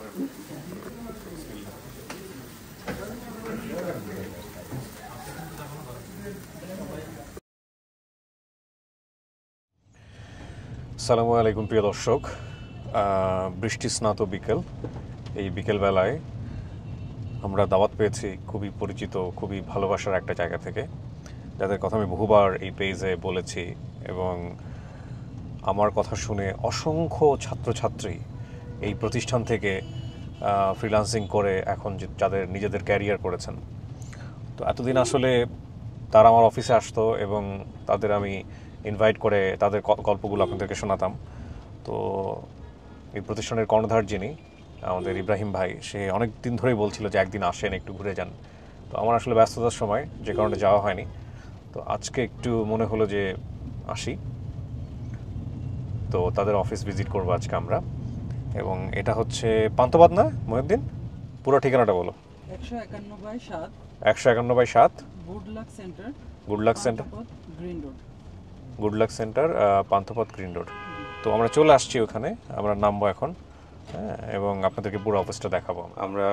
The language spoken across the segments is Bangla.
আসসালামু আলাইকুম প্রিয় দর্শক, বৃষ্টি স্নাত বিকেল। এই বিকেলবেলায় আমরা দাওয়াত পেয়েছি খুবই পরিচিত, খুবই ভালোবাসার একটা জায়গা থেকে, যাদের কথা আমি বহুবার এই পেজে বলেছি এবং আমার কথা শুনে অসংখ্য ছাত্রছাত্রী এই প্রতিষ্ঠান থেকে ফ্রিল্যান্সিং করে এখন যাদের নিজেদের ক্যারিয়ার করেছেন। তো এতদিন আসলে তারা আমার অফিসে আসতো এবং তাদের আমি ইনভাইট করে তাদের গল্পগুলো আপনাদেরকে শোনাতাম। তো এই প্রতিষ্ঠানের কর্ণধার যিনি আমাদের ইব্রাহিম ভাই, সে অনেক দিন ধরেই বলছিল যে একদিন আসেন, একটু ঘুরে যান। তো আমার আসলে ব্যস্ততার সময় যে কারণে যাওয়া হয়নি। তো আজকে একটু মনে হলো যে আসি, তো তাদের অফিস ভিজিট করবো আজকে আমরা। এবং এটা হচ্ছে পান্থপথ না মহিউদ্দিন? পুরো ঠিকানাটা বলো। 151/7 151/7 Goodluck centre, Goodluck centre, green road, Goodluck centre, Panthapath green road. তো আমরা চলে আসছি ওখানে, আমরা নামবো এখন, হ্যাঁ, এবং আপনাদেরকে পুরো অফিসটা দেখাবো। আমরা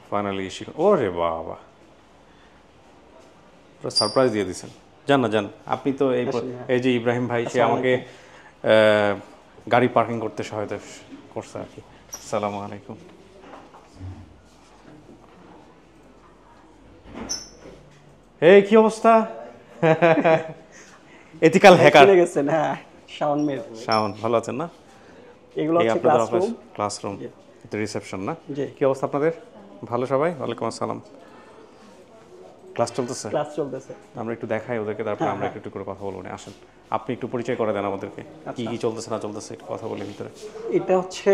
ফাইনালি ওরে বাবা, পুরো সারপ্রাইজ দিয়ে দিয়েছেন। যান না যান, আপনি তো এই যে ইব্রাহিম ভাই, সে আমাকে গাড়ি পার্কিং করতে সহায়তা করছে আর কি। আসসালামু আলাইকুম। এই কি অবস্থা? এথিক্যাল হ্যাকার গেছেন? হ্যাঁ, শাওন মির। শাওন ভালো আছেন না? এগুলো হচ্ছে ক্লাসরুম। ক্লাসরুম, এটা রিসেপশন না? জি। কি অবস্থা আপনাদের? ভালো সবাই? ওয়ালাইকুম আসসালাম। ক্লাস চলতেছে? ক্লাস চলতেছে। আমরা একটু দেখাই ওদেরকে, তারপর আমরা একটু করে কথা বলবো। আসেন, আপনি একটু পরিচয় করে দেন আমাদেরকে, কি কি চলতেছে না চলতেছে, একটু কথা বলি ভিতরে। এটা হচ্ছে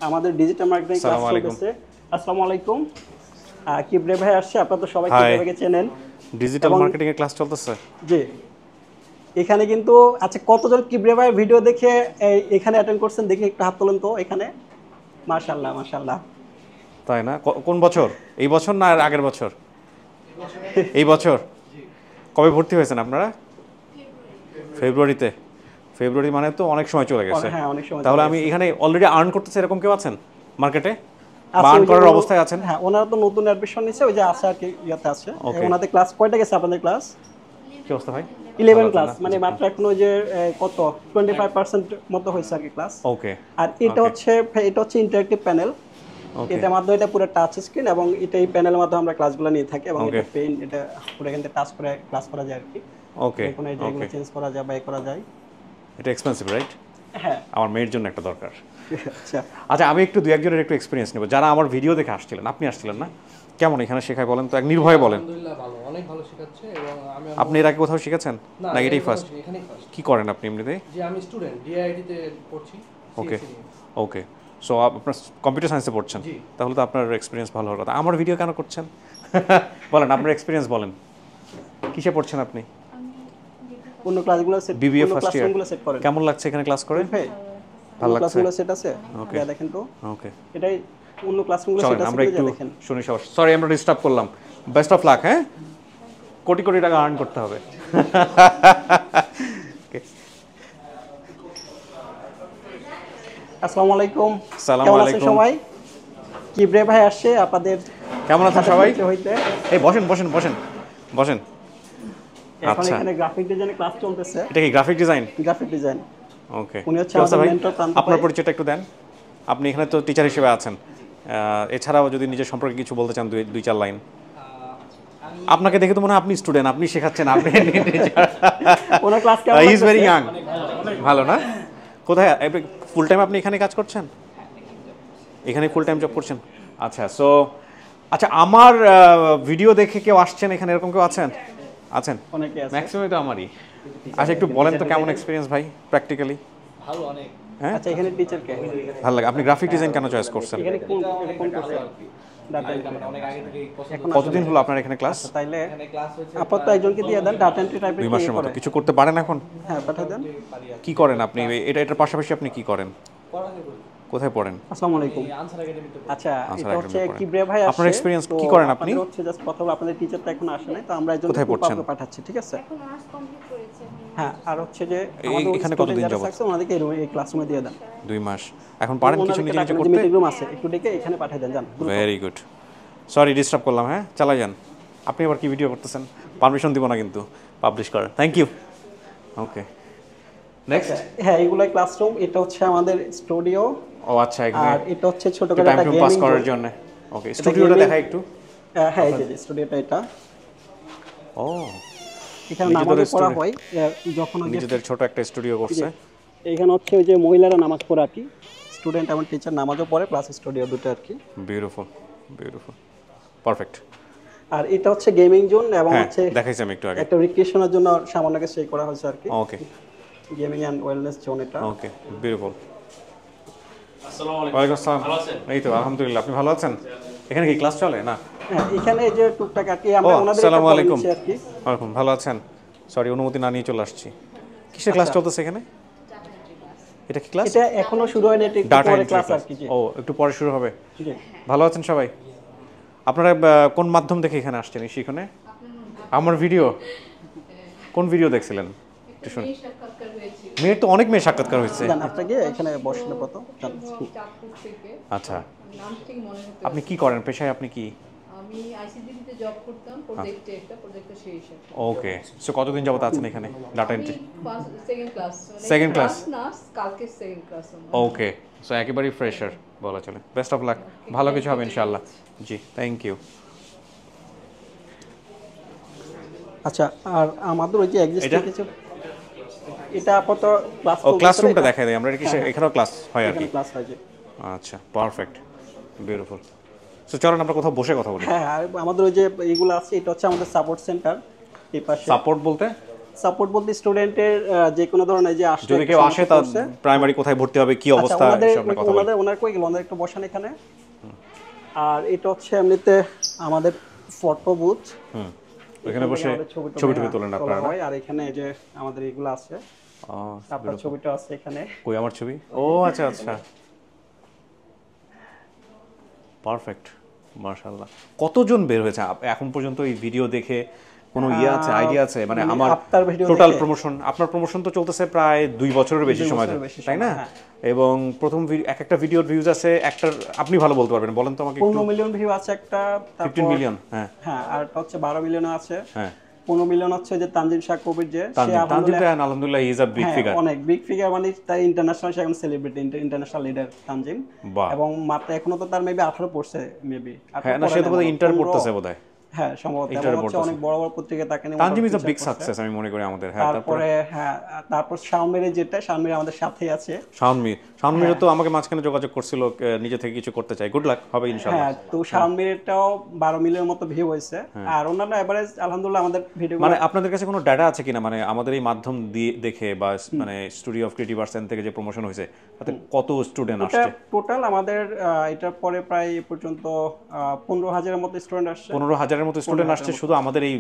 আমাদের ডিজিটাল মার্কেটিং ক্লাস চলতেছে। আসসালামু আলাইকুম। কিবরে ভাই আসছে, আপনারা তো সবাই কিবরে ভাইকে চেনেন। ডিজিটাল মার্কেটিং এর ক্লাস চলতেছে? জি। এখানে কিন্তু আচ্ছা, কতজন কিবরে ভাই ভিডিও দেখে এখানে অ্যাটেন্ড করছেন দেখে একটু হাত তোলেন তো এখানে। মাশাআল্লাহ মাশাআল্লাহ। তাই না? কোন বছর? এই বছর না আগের বছর? এই বছর। কবে ভর্তি হয়েছেন আপনারা? ফেব্রুয়ারিতে। ফেব্রুয়ারি মানে তো অনেক সময় চলে গেছে। হ্যাঁ, অনেক সময়। তাহলে আমি এখানে অলরেডি আর্ন করতেছি এরকম কেউ আছেন মার্কেটে? আর্ন করার অবস্থায় আছেন? হ্যাঁ, ওনারা তো নতুন অ্যাডমিশন নিছে, ওই যে আছে আর কি, ইয়াতে আছে। ওনাদের ক্লাস কয়টা গেছে আপনাদের ক্লাস? কি অবস্থা ভাই? 11 ক্লাস, মানে মাত্র এখন ওই যে কত 25% মতো হয়েছে আর কি ক্লাস। ওকে। আর এটা হচ্ছে ইন্টারেক্টিভ প্যানেল। এটার মাধ্যমে এটা পুরো টাচ স্ক্রিন, এবং এটা এই প্যানেলের মাধ্যমে আমরা ক্লাসগুলো নিয়ে থাকি, এবং এটা পেন, এটা পুরো এখান থেকে টাচ করে ক্লাস করা যায় আর কি। ওকে। কোনো জায়গাগুলো চেঞ্জ করা যায়, বাই করা যায়। এটা এক্সপেন্সিভ রাইট? হ্যাঁ, আমার মেয়ের জন্য একটা দরকার। আচ্ছা আচ্ছা, আমি একটু দুই একজনের একটু এক্সপিরিয়েন্স নেব যারা আমার ভিডিও দেখে আসছিলেন। আপনি আসছিলেন না? কেমন এখানে শেখায় বলেন তো, এক নির্ভয়ে বলেন। আলহামদুলিল্লাহ ভালো, অনেক ভালো শেখাচ্ছে। এবং আপনি এর আগে কোথাও শিখেছেন না এটাই ফার্স্ট? এখানেই ফার্স্ট। কি করেন আপনি এমনিতে? যে আমি স্টুডেন্ট, ডিআইআইটি তে পড়ছি। ওকে ওকে। সো আপনার কম্পিউটার সায়েন্সে পড়ছেন, তাহলে তো আপনার এক্সপিরিয়েন্স ভালো হওয়ার কথা। আমার ভিডিও কেন করছেন বলেন, আপনার এক্সপিরিয়েন্স বলেন। কিসে পড়ছেন আপনি? অন্য ক্লাসগুলো set, BBA first year. Set করেন। কেমন লাগছে এখানে ক্লাস করে? ভালো লাগছে। ক্লাসগুলো সেট আছে? ওকে, দেখেন তো। ওকে, এটাই অন্য ক্লাসগুলো সেট আছে, আমরা একটু দেখেন। শুনি সবার। সরি আমরা ডিস্টার্ব করলাম। Best of luck. হ্যাঁ, কোটি কোটি টাকা আর্ন করতে হবে। আসসালামু আলাইকুম। আসসালামু আলাইকুম সবাই। কিবরে ভাই আসছে আপনাদের। কেমন আছেন সবাই? এই বসেন বসেন বসেন বসেন। এখন এখানে গ্রাফিক ডিজাইনের ক্লাস চলতেছে। এটা কি graphic design? Graphic design. Okay. উনি হচ্ছে আমাদের মেন্টর প্রান্ত ভাই। আপনার পরিচয়টা একটু দেন। আপনি এখানে তো টিচার হিসেবে আছেন, এছাড়াও যদি নিজের সম্পর্কে কিছু বলতে চান, দুই চার লাইন। আপনাকে দেখে তো মনে হয় আপনি স্টুডেন্ট, আপনি শেখাচ্ছেন, আপনি ওনার ক্লাস কেমন? He is very young. ভালো না? কোথায় ফুল টাইম আপনি এখানে কাজ করছেন? এখানে ফুল টাইম জব করছেন? আচ্ছা। সো আচ্ছা, আমার ভিডিও দেখে কেউ আসছেন এখানে, এরকম কেউ আছেন? আছেন? অনেকে আছে। ম্যাক্সিমাম তো আমারই। আচ্ছা, একটু বলেন তো কেমন এক্সপিরিয়েন্স ভাই প্র্যাকটিক্যালি? ভালো অনেক। হ্যাঁ, আচ্ছা, এখানে টিচার কে ভালো লাগে? আপনি গ্রাফিক ডিজাইন কেন চয়েস করছেন? এখানে কোন কোর্সে? Data entry. অনেক আগে থেকেই পছন্দ। কতদিন হলো আপনার এখানে ক্লাস? তাইলে এখানে ক্লাস হচ্ছে আপাতত একজনকে দিয়ে দেন, ডাটা এন্ট্রি টাইপের। 2 মাসের মতো কিছু করতে পারেন এখন? হ্যাঁ, পাঠিয়ে দেন। কি করেন আপনি? এটার পাশাপাশি আপনি কি করেন? কোথায় পড়েন? আসসালামু আলাইকুম। এই আনসার একাডেমিতে আচ্ছা, আনসার এটা হচ্ছে একাডেমি পড়েন। কিবরিয়া ভাই আসছে। আপনার experience তো কি করেন আপনি? আপনাদের হচ্ছে জাস্ট কথা বলে আপনাদের টিচারটা এখন আসে নাই, তো আমরা এই জন্য কোথায় পড়ছেন? পাঠাচ্ছি, ঠিক আছে? এখন অনার্স কমপ্লিট করেছে। হ্যাঁ, আর হচ্ছে যে আমাদের এখানে স্টুডেন্ট কতদিন যারা যাবত? থাকছে ওনাদেরকে এই ক্লাসরুমে দিয়ে দেন। 2 মাস। এখন পারেন কিছু নিজে নিজে করতে? মিটিং রুম আছে, একটু ডেকে এখানে পাঠিয়ে দেন, যান। Very good. সরি ডিস্টার্ব করলাম, হ্যাঁ চালাই যান। আপনি আবার কি ভিডিও করতেছেন? পারমিশন দিব না কিন্তু পাবলিশ করার। Thank you. Okay next. হ্যাঁ, এগুলাই ক্লাসরুম, এটা হচ্ছে আমাদের স্টুডিও। ও আচ্ছা, এখানে আর এটা হচ্ছে ছোটখাটো টাইম একটা টু পাস গেমিং করার জন্য। ওকে, স্টুডিওটা দেখাই একটু। হ্যাঁ, এই যে স্টুডিওটা এটা। ও, এখানে নিজেদের নামাজ পড়া studio। হয় যখন ওই যে নিজেদের ছোট একটা স্টুডিও করছে। এখানে হচ্ছে ওই যে মহিলারা নামাজ পড়ে আর কি, স্টুডেন্ট এবং টিচার নামাজও পড়ে, প্লাস স্টুডিও দুটো আর কি। Beautiful beautiful, perfect. আর এটা হচ্ছে গেমিং জোন এবং হ্যাঁ হচ্ছে দেখাইছি আমি একটু আগে। একটা রিক্রিয়েশনের জন্য সামান্য কিছু করা হয়েছে আর কি। Okay gaming and wellness zone এটা। Okay, beautiful. আসসালামু আলাইকুম। ওয়ালাইকুম আসসালাম। ভালো আছেন? এই তো আলহামদুলিল্লাহ, আপনি ভালো আছেন? এখানে কি ক্লাস চলে না? হ্যাঁ, এখানে এই যে টুকটাক আর কি আমরা ও, ওনাদের আসসালামু একটা আলাইকুম। বলেছি আর কি। ওয়ালাইকুম, ভালো আছেন? সরি, অনুমতি না নিয়ে চলে আসছি। কিসের ক্লাস চলতেছে এখানে? এটা কি ক্লাস? এটা এখনো শুরু হয়নি, এটা একটু ডাটা পরে এন্ট্রি ক্লাস ক্লাস। আর কি। জি ও, একটু পরে শুরু হবে। জি। ভালো আছেন সবাই? আপনারা কোন মাধ্যম দেখে এখানে আসছেন শিখনে? আমার ভিডিও? কোন ভিডিও দেখছিলেন? একটু শুনুন। সাক্ষাৎকার হয়েছিল মেয়ের তো অনেক মেয়ে সাক্ষাৎকার হয়েছে। জান, আপনাকে এখানে বসলে কত জান। চাঁদপুর থেকে। আচ্ছা, নাম ঠিক মনে হতে আপনি কি করেন পেশায়? আপনি কি? আমি আইসিডিতে জব করতাম, প্রজেক্টে একটা প্রজেক্টে সেই হিসাবে। ওকে, সো কতদিন যাবত আছেন এখানে data entry? Second class. Second class? না, কালকে সেকেন্ড ক্লাস। ওকে, সো একেবারেই ফ্রেশার বলা চলে। বেস্ট অফ লাক, ভালো কিছু হবে ইনশাআল্লাহ। জি, থ্যাংক ইউ। আচ্ছা, আর আমাদের ওই যে এক্সিস্টিং কিছু এটা আপাতত ক্লাস ও, ক্লাসরুমটা দেখাই দেয় আমরা কি? এখানেও ক্লাস হয় আর কি? এখানে ক্লাস হয় যে। আচ্ছা, পারফেক্ট, বিউটিফুল। সো চলেন আমরা কোথাও বসে কথা বলি। হ্যাঁ, আর আমাদের ওই যে এগুলো আছে, এটা হচ্ছে আমাদের সাপোর্ট সেন্টার। এই পাশে সাপোর্ট বলতে? সাপোর্ট বলতে স্টুডেন্টের যে কোনো ধরনের যে আসলে যদি কেউ আসে তার প্রাইমারি কোথায় ভর্তি হবে, কি অবস্থা, এসব নিয়ে কথা বলি। ওনার কই গেল, ওনার একটু বসান এখানে। আর এটা হচ্ছে এমনিতে আমাদের ফটো বুথ। ওখানে বসে ছবি টবি তোলেন আপনারা? হয়। আর এখানে এই যে আমাদের এগুলো আছে, আপনার ছবিটা আছে এখানে। কই আমার ছবি? ও আচ্ছা আচ্ছা, পারফেক্ট, মাশাআল্লাহ। কতজন বের হয়েছে এখন পর্যন্ত এই ভিডিও দেখে? কোনো ইয়ে আছে, আইডিয়া আছে? মানে আমার টোটাল প্রমোশন, আপনার প্রমোশন তো চলতেছে প্রায় 2 বছরের বেশি সময় ধরে, তাই না? এবং প্রথম এক একটা ভিডিওর ভিউজ আছে একটার, আপনি ভালো বলতে পারবেন, বলেন তো আমাকে। 15 মিলিয়ন ভিউ আছে একটা, 15 মিলিয়ন। হ্যাঁ হ্যাঁ, আর এটা হচ্ছে 12 মিলিয়ন আছে। হ্যাঁ, 15 মিলিয়ন হচ্ছে যে তানজিম শাহ কবির, যে সে আলহামদুলিল্লাহ he is a big figure. অনেক বিগ ফিগার, মানে তার ইন্টারন্যাশনাল, সে এখন সেলিব্রিটি, ইন্টারন্যাশনাল লিডার তানজিম। এবং মাত্র এখনো তো তার মেবি 18 পড়ছে, মেবি। হ্যাঁ না, সে তো বোধহয় ইন্টার পড়তেছে বোধহয়। হ্যাঁ, সম্ভবত। এবং হচ্ছে অনেক বড় বড় পত্রিকা তাকে নিয়ে। Tanzim is a big success আমি মনে করি আমাদের। হ্যাঁ, তারপরে হ্যাঁ, তারপর শাওমির, যেটা শাওমির আমাদের সাথেই আছে। শাওমির তো আমাকে মাঝখানে যোগাযোগ করছিল, নিজে থেকে কিছু করতে চাই। গুড লাক, হবে ইনশাআল্লাহ। হ্যাঁ, তো শাওমিরটাও 12 মিলিয়নের মতো ভিউ হয়েছে। আর অন্যান্য এভারেজ আলহামদুলিল্লাহ আমাদের ভিডিও। মানে আপনাদের কাছে কোনো ডাটা আছে কিনা, মানে আমাদের এই মাধ্যম দিয়ে দেখে বা মানে স্টুডিও অফ ক্রিয়েটিভ আর্টস থেকে যে প্রমোশন হয়েছে তাতে কত স্টুডেন্ট আসছে? টোটাল আমাদের এটার পরে প্রায় পর্যন্ত 15,000-এর মতো স্টুডেন্ট আসছে। 15,000-এর মতো স্টুডেন্ট আসছে শুধু আমাদের এই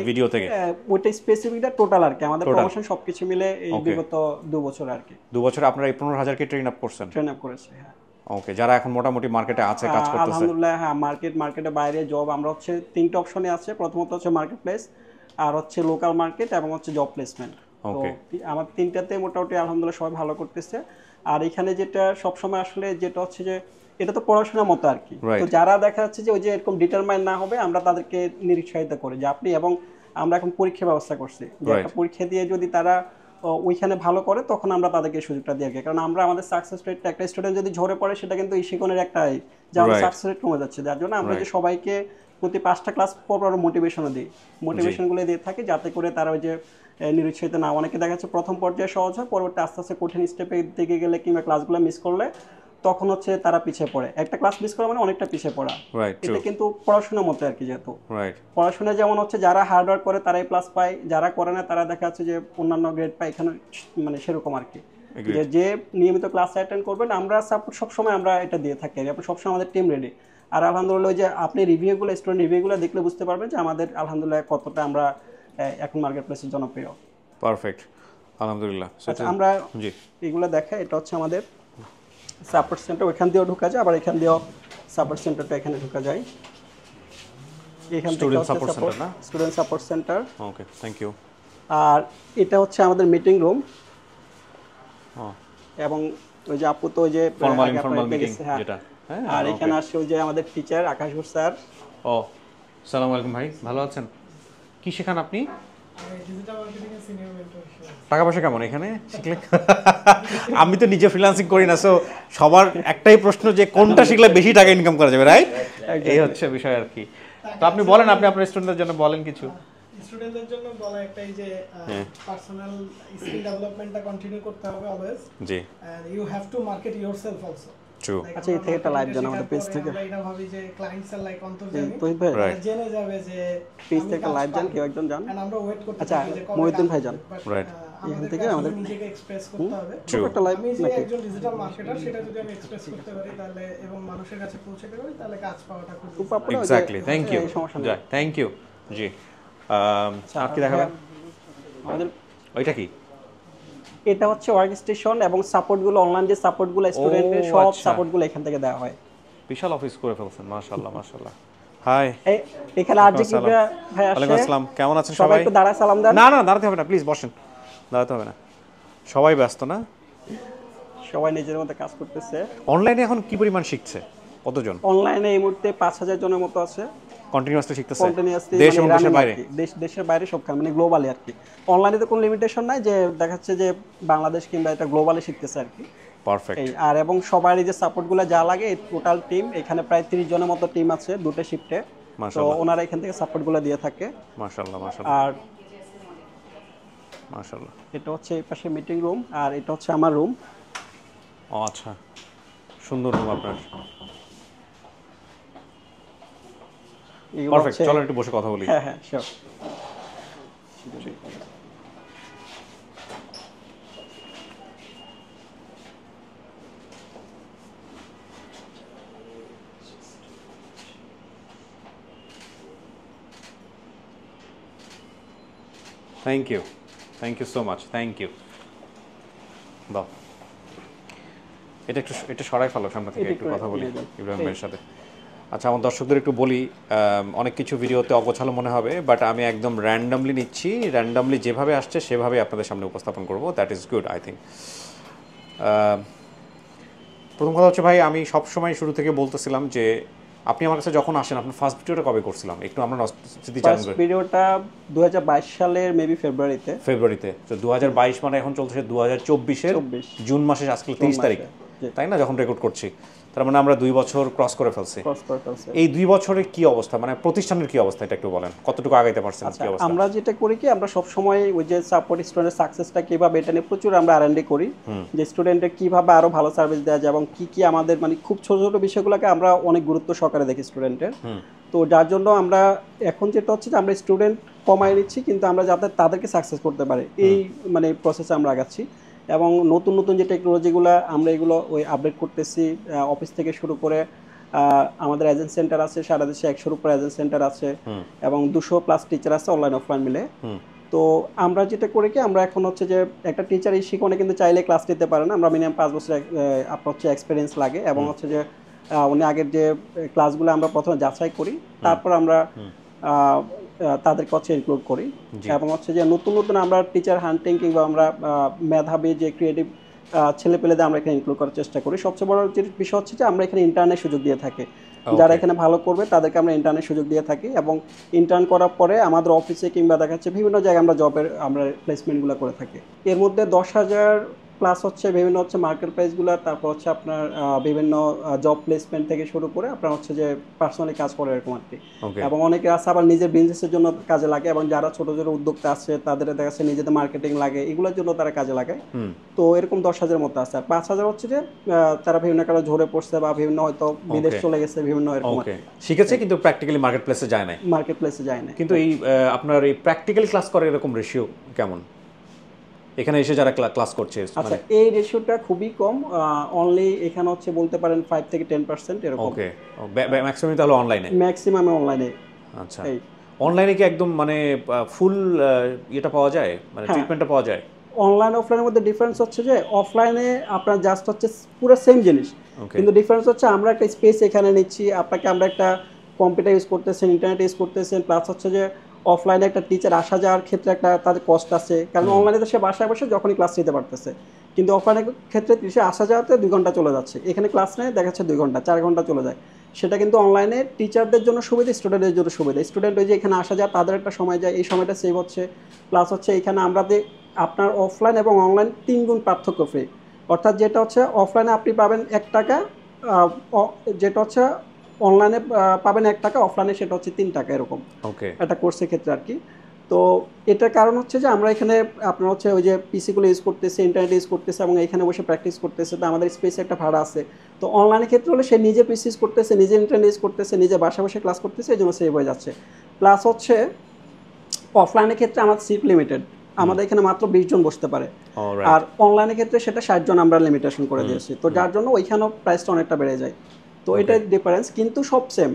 ভিডিও থেকে? ওইটা স্পেসিফিকটা টোটাল আর কি, আমাদের প্রমোশন সবকিছু মিলে এই বিগত 2 বছর আর কি। 2 বছরে আপনারা এই 15,000-কে ট্রেন আপ করছেন? ট্রেন আপ করেছে, হ্যাঁ। ওকে, যারা এখন মোটামুটি মার্কেটে আছে, কাজ করতেছে? আলহামদুলিল্লাহ, হ্যাঁ। মার্কেটে বাইরে জব আমরা হচ্ছে 3টা অপশনে আছে। প্রথমত হচ্ছে মার্কেট প্লেস, আর হচ্ছে লোকাল মার্কেট, এবং হচ্ছে জব প্লেসমেন্ট। ওকে, আমার 3টাতে মোটামুটি আলহামদুলিল্লাহ সবাই ভালো করতেছে। আর এখানে যেটা সবসময় আসলে যেটা হচ্ছে যে এটা তো পড়াশোনার মতো আর কি। তো যারা দেখা যাচ্ছে যে ওই যে এরকম ডিটারমাইন না হবে, আমরা তাদেরকে নিরুৎসাহিত করি যে আপনি, এবং আমরা এখন পরীক্ষা ব্যবস্থা করছি যে একটা পরীক্ষা দিয়ে যদি তারা ওইখানে ভালো করে তখন আমরা তাদেরকে সুযোগটা দিয়ে রাখি। কারণ আমরা আমাদের সাকসেস রেটটা, একটা স্টুডেন্ট যদি ঝরে পড়ে সেটা কিন্তু ইশিকনের একটাই যে আমাদের সাকসেস রেট কমে যাচ্ছে। যার জন্য আমরা যে সবাইকে প্রতি 5টা ক্লাস পর মোটিভেশনও দিই, মোটিভেশনগুলো দিয়ে থাকি যাতে করে তারা ওই যে নিরুৎসাহিত না। অনেকে দেখা যাচ্ছে প্রথম পর্যায়ে সহজ হয়, পরবর্তী আস্তে আস্তে কঠিন স্টেপে দিকে গেলে কিংবা ক্লাসগুলো মিস করলে তখন হচ্ছে তারা পিছিয়ে পড়ে। একটা ক্লাস মিস করা মানে অনেকটা পিছিয়ে পড়া। এটা কিন্তু পড়াশোনার মতো আর কি। যেহেতু পড়াশোনা যেমন হচ্ছে যারা হার্ড ওয়ার্ক করে তারাই প্লাস পায়, যারা করে না তারা দেখা যাচ্ছে যে অন্যান্য গ্রেড পায়, এখানে মানে সেরকম আর কি। যে নিয়মিত ক্লাস অ্যাটেন্ড করবেন, আমরা সাপোর্ট সবসময় আমরা এটা দিয়ে থাকি। আপনি সবসময় আমাদের টিম রেডি। আর আলহামদুলিল্লাহ ওই যে আপনি রিভিউগুলো, স্টুডেন্ট রিভিউগুলো দেখলে বুঝতে পারবেন যে আমাদের আলহামদুলিল্লাহ কতটা আমরা এখন মার্কেট প্লেসে জনপ্রিয়। পারফেক্ট, আলহামদুলিল্লাহ। আমরা এগুলো দেখা, এটা হচ্ছে আমাদের সাপোর্ট সেন্টার ওইখান দিয়েও ঢোকা যায়, আবার এখান দিয়েও সাপোর্ট সেন্টারটা এখানে ঢোকা যায়। এখান থেকে স্টুডেন্ট সাপোর্ট সেন্টার না? Student support centre. Okay, thank you. আর এটা হচ্ছে আমাদের মিটিং রুম, ও এবং ওই যে আপু তো ওই যে ফর্মাল আগে ইনফর্মাল আপনারা মিটিং দেখেছেন, হ্যাঁ। যেটা, হ্যাঁ। আর এখানে আসছে ওই যে আমাদের টিচার আকাশগড় স্যার। ও, সালাম আলাইকুম ভাই, ভালো আছেন? কি শেখান আপনি? ডিজিটাল মার্কেটিং এর সিনিয়র মেন্টর। টাকা পয়সা কেমন এখানে শিখলে? আমি তো নিজে ফ্রিল্যান্সিং করি না, সো সবার একটাই প্রশ্ন যে কোনটা শিখলে বেশি টাকা ইনকাম করা যাবে, রাইট? এই হচ্ছে বিষয় আর কি। তো আপনি বলেন, আপনি আপনার স্টুডেন্টদের জন্য বলেন কিছু। স্টুডেন্টদের জন্য বলা একটাই যে পার্সোনাল স্কিল ডেভেলপমেন্টটা কন্টিনিউ করতে হবে অলওয়েজ। জি, and you have to market yourself also. True. আচ্ছা, এই থেকে একটা লাইভ জানা আমাদের পেজ থেকে। আমরা এটা ভাবি যে ক্লায়েন্টস আর লাইক অন্তর্জামী, তো ভাই Right. জেনে যাবে যে পেজ থেকে লাইভ জান, কেউ একজন জান। এন্ড আমরা ওয়েট করতে আচ্ছা, থাকি যে কবে মহিউদ্দিন কাজ ভাই হবে। যান। But, Right. এখান থেকে আমাদের আমাদের নিজেকে এক্সপ্রেস করতে হবে। True. একটা লাইভ আমি যে নাকি? একজন ডিজিটাল মার্কেটার সেটা যদি আমি এক্সপ্রেস করতে পারি তাহলে এবং মানুষের কাছে পৌঁছাতে পারি তাহলে কাজ পাওয়াটা খুব easy। উপাপড়া ওই যে- এক্স্যাক্টলি, থ্যাংক ইউ। এই সমস্যা নেই। Thank you. জি, আর কি দেখাবেন? আমাদের ওইটা কি? এটা হচ্ছে ওয়ার্ক স্টেশন এবং সাপোর্টগুলো, অনলাইন যে সাপোর্টগুলো স্টুডেন্টের সব আচ্ছা। সাপোর্টগুলো এখান থেকে দেওয়া হয়। বিশাল অফিস করে ফেলছেন, মাশাআল্লাহ মাশাআল্লাহ। হাই, এখানে আর যে কি ভাই ওয়ালাইকুম আসে, আসসালাম, কেমন আছেন সবাই সবাই? একটু দাঁড়ায় সালাম দেন। না না, দাঁড়াতে হবে না, প্লিজ বসেন, দাঁড়াতে হবে না। সবাই ব্যস্ত না? সবাই নিজের মধ্যে কাজ করতেছে। অনলাইনে এখন কি পরিমাণ শিখছে, কতজন অনলাইনে এই মুহূর্তে 5000 জনের মতো আছে কন্টিনিউয়াসলি শিখতেছে? কন্টিনিউয়াসলি, দেশ এবং দেশের বাইরে? দেশের বাইরে সবখানে, মানে গ্লোবালি আর কি। অনলাইনে তো কোনো লিমিটেশন নাই যে দেখাচ্ছে যে বাংলাদেশ কিংবা এটা গ্লোবালি শিখতেছে আর কি। পারফেক্ট। এই আর এবং সবারই যে সাপোর্টগুলো যা লাগে, এই টোটাল টিম এখানে প্রায় 30 জনের মতো টিম আছে দুটো শিফটে। তো মাশাআল্লাহ ওনারা এখান থেকে সাপোর্টগুলো দিয়ে থাকে। মাশাআল্লাহ মাশাআল্লাহ আর মাশাআল্লাহ। এটা হচ্ছে এই পাশে মিটিং রুম, আর এটা হচ্ছে আমার রুম। ও আচ্ছা, সুন্দর রুম আপনার। এগুলো পারফেক্ট, হচ্ছে- চলো একটু বসে কথা বলি। হ্যাঁ হ্যাঁ sure. Thank you so much, thank you. বাহ, এটা সরাই ফেলো সামনে থেকে, এটা একটু একটু কথা বলি নিয়ে যাও। ইব্রাহিম ভাইয়ের সাথে। আচ্ছা, আমার দর্শকদের একটু বলি, অনেক কিছু ভিডিওতে অগোছালো মনে হবে, বাট আমি একদম র্যান্ডামলি নিচ্ছি, র্যান্ডামলি যেভাবে আসছে সেভাবেই আপনাদের সামনে উপস্থাপন করব। That is good, I think. প্রথম কথা হচ্ছে ভাই, আমি সবসময় শুরু থেকে বলতেছিলাম যে আপনি আমার কাছে যখন আসেন, আপনার ফার্স্ট ভিডিওটা কবে করছিলাম একটু আমরা স্মৃতি ফার্স্ট জানবো। ভিডিওটা 2022 সালের মেবি ফেব্রুয়ারিতে। তো 2022 মানে এখন চলছে 2024-এর 24 জুন মাসে, আজকে 30 তারিখ, জি। তাই না, যখন রেকর্ড করছি। তার মানে আমরা 2 বছর ক্রস করে ফেলছি। ক্রস করে ফেলছে। এই 2 বছরের কি অবস্থা, মানে প্রতিষ্ঠানের কি অবস্থা, এটা একটু বলেন, কতটুকু আগাইতে পারছেন, আচ্ছা, কি অবস্থা? আমরা যেটা করি কি, আমরা সব সময় ওই যে সাপোর্ট স্টুডেন্টের সাকসেসটা কিভাবে, এটা নিয়ে প্রচুর আমরা R&D করি, যে স্টুডেন্টের কিভাবে আরো ভালো সার্ভিস দেওয়া যায় এবং কি কি আমাদের মানে খুব ছোট ছোট বিষয়গুলোকে আমরা অনেক গুরুত্ব সহকারে দেখি স্টুডেন্টের। তো যার জন্য আমরা এখন যেটা হচ্ছে যে আমরা স্টুডেন্ট কমাই নিচ্ছি, কিন্তু আমরা যাতে তাদেরকে সাকসেস করতে পারে এই মানে প্রসেসে আমরা আগাচ্ছি। এবং নতুন নতুন যে টেকনোলজিগুলো আমরা এগুলো ওই আপডেট করতেছি, অফিস থেকে শুরু করে আমাদের এজেন্ট সেন্টার আছে সারা দেশে, 100-এর উপর এজেন্ট সেন্টার আছে এবং 200+ টিচার আছে অনলাইন অফলাইন মিলে। তো আমরা যেটা করি কি, আমরা এখন হচ্ছে যে একটা টিচার এই শিখনে কিন্তু চাইলে ক্লাস নিতে পারে না, আমরা মিনিমাম 5 বছর আপনার হচ্ছে এক্সপিরিয়েন্স লাগে, এবং হচ্ছে যে উনি আগের যে ক্লাসগুলো আমরা প্রথমে যাচাই করি, তারপর আমরা তাদেরকে হচ্ছে ইনক্লুড করি। এবং হচ্ছে যে নতুন নতুন আমরা টিচার হান্টিং কিংবা আমরা মেধাবী যে ক্রিয়েটিভ ছেলে পেলেদের আমরা এখানে ইনক্লুড করার চেষ্টা করি। সবচেয়ে বড় যে বিষয় হচ্ছে যে আমরা এখানে ইন্টার্নের সুযোগ দিয়ে থাকি, যারা এখানে ভালো করবে তাদেরকে আমরা ইন্টার্নের সুযোগ দিয়ে থাকি, এবং ইন্টার্ন করার পরে আমাদের অফিসে কিংবা দেখা যাচ্ছে বিভিন্ন জায়গায় আমরা জবের আমরা প্লেসমেন্টগুলো করে থাকি। এর মধ্যে 10,000 প্লাস হচ্ছে বিভিন্ন হচ্ছে মার্কেট প্রাইসগুলো, তারপর হচ্ছে আপনার বিভিন্ন জব প্লেসমেন্ট থেকে শুরু করে আপনার হচ্ছে যে পার্সোনালি কাজ করে এরকম আর কি। এবং অনেকে আছে আবার নিজের বিজনেসের জন্য কাজে লাগে, এবং যারা ছোট ছোট উদ্যোক্তা আছে তাদের দেখা যাচ্ছে নিজেদের মার্কেটিং লাগে, এগুলোর জন্য তারা কাজে লাগে। তো এরকম 10,000 মতো আছে। আর 5,000 হচ্ছে যে তারা বিভিন্ন কারণে ঝরে পড়ছে বা বিভিন্ন হয়তো বিদেশ চলে গেছে, বিভিন্ন এরকম শিখেছে কিন্তু প্র্যাকটিক্যালি মার্কেট প্লেসে যায় না। মার্কেট প্লেসে যায় না। কিন্তু এই আপনার এই প্র্যাকটিক্যালি ক্লাস করে এরকম রেশিও কেমন এখানে এসে যারা ক্লাস করছে? আচ্ছা, এই রেশিওটা খুবই কম, অনলি এখানে হচ্ছে বলতে পারেন 5 থেকে 10% এরকম। ওকে, ম্যাক্সিমাম তাহলে অনলাইনে? ম্যাক্সিমাম অনলাইনে। আচ্ছা, অনলাইনে কি একদম মানে ফুল এটা পাওয়া যায়, মানে ট্রিটমেন্টটা পাওয়া যায়? অনলাইন অফলাইনের মধ্যে ডিফারেন্স হচ্ছে যে অফলাইনে আপনার জাস্ট হচ্ছে পুরো সেম জিনিস, কিন্তু ডিফারেন্স হচ্ছে আমরা একটা স্পেস এখানে নিচ্ছি, আপনাকে আমরা একটা কম্পিউটার ইউজ করতেছেন, ইন্টারনেট ইউজ করতেছেন, প্লাস হচ্ছে যে অফলাইনে একটা টিচার আসা যাওয়ার ক্ষেত্রে একটা তাদের কষ্ট আছে, কারণ অনলাইনে তো সে বাসায় বসে যখনই ক্লাস নিতে পারতেছে, কিন্তু অফলাইনের ক্ষেত্রে সে আসা যাওয়াতে 2 ঘন্টা চলে যাচ্ছে, এখানে ক্লাস নেয় দেখা যাচ্ছে 2 ঘন্টা 4 ঘন্টা চলে যায়। সেটা কিন্তু অনলাইনে টিচারদের জন্য সুবিধা, স্টুডেন্টের জন্য সুবিধা। স্টুডেন্ট ওই যে এখানে আসা যায় তাদের একটা সময় যায়, এই সময়টা সেভ হচ্ছে, প্লাস হচ্ছে এখানে আমরা আপনার অফলাইন এবং অনলাইন 3 গুণ পার্থক্য ফ্রি। অর্থাৎ যেটা হচ্ছে অফলাইনে আপনি পাবেন 1 টাকা, যেটা হচ্ছে অনলাইনে পাবেন 1 টাকা, অফলাইনে সেটা হচ্ছে 3 টাকা, এরকম একটা কোর্সের ক্ষেত্রে আর কি। তো এটার কারণ হচ্ছে যে আমরা এখানে আপনার হচ্ছে ওই যে পিসিগুলো ইউজ করতেছে, ইন্টারনেট ইউজ করতেছে এবং এখানে বসে প্র্যাকটিস করতেছে, তো আমাদের স্পেসে একটা ভাড়া আছে। তো অনলাইনের ক্ষেত্রে হলে সে নিজে পিসি ইউজ করতেছে, নিজে ইন্টারনেট ইউজ করতেছে, নিজে বাসা বসে ক্লাস করতেছে, এই জন্য সেভ হয়ে যাচ্ছে। প্লাস হচ্ছে অফলাইনের ক্ষেত্রে আমাদের সিট লিমিটেড, আমাদের এখানে মাত্র 20 জন বসতে পারে, আর অনলাইনের ক্ষেত্রে সেটা 60 জন আমরা লিমিটেশন করে দিয়েছি, তো যার জন্য ওইখানেও প্রাইসটা অনেকটা বেড়ে যায়। তো এটাই ডিফারেন্স, কিন্তু সব সেম।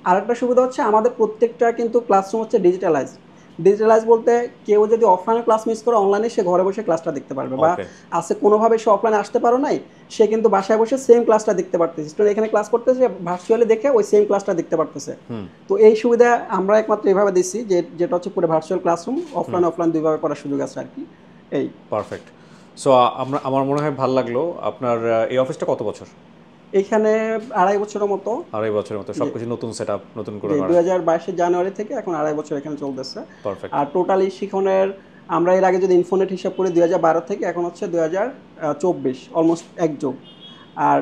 আরেকটা সুবিধা হচ্ছে আমাদের প্রত্যেকটা কিন্তু ক্লাসরুম হচ্ছে ডিজিটালাইজ। ডিজিটালাইজ বলতে কেউ যদি অফলাইনে ক্লাস মিস করে অনলাইনে সে ঘরে বসে ক্লাসটা দেখতে পারবে, বা আছে কোনোভাবে সে অফলাইনে আসতে পারো নাই, সে কিন্তু বাসায় বসে সেম ক্লাসটা দেখতে পারতেছে। স্টুডেন্ট এখানে ক্লাস করতেছে, ভার্চুয়ালি দেখে ওই সেম ক্লাসটা দেখতে পারতেছে। তো এই সুবিধা আমরা একমাত্র এভাবে দিচ্ছি, যেটা হচ্ছে পুরো ভার্চুয়াল ক্লাসরুম, অফলাইন দুইভাবে করার সুযোগ আছে আর কি। এই পারফেক্ট। সো আমার মনে হয় ভালো লাগলো। আপনার এই অফিসটা কত বছর? এখানে 2.5 বছরের মতো। 2.5 বছরের মতো, সবকিছু নতুন সেটআপ, নতুন করে 2022 জানুয়ারি থেকে এখন 2.5 বছর এখানে চলতেছে। পারফেক্ট। আর টোটালি শিখনের আমরা এর আগে যদি ইনফোনেট হিসাব করি 2012 থেকে এখন হচ্ছে 2024, অলমোস্ট 1 যুগ, আর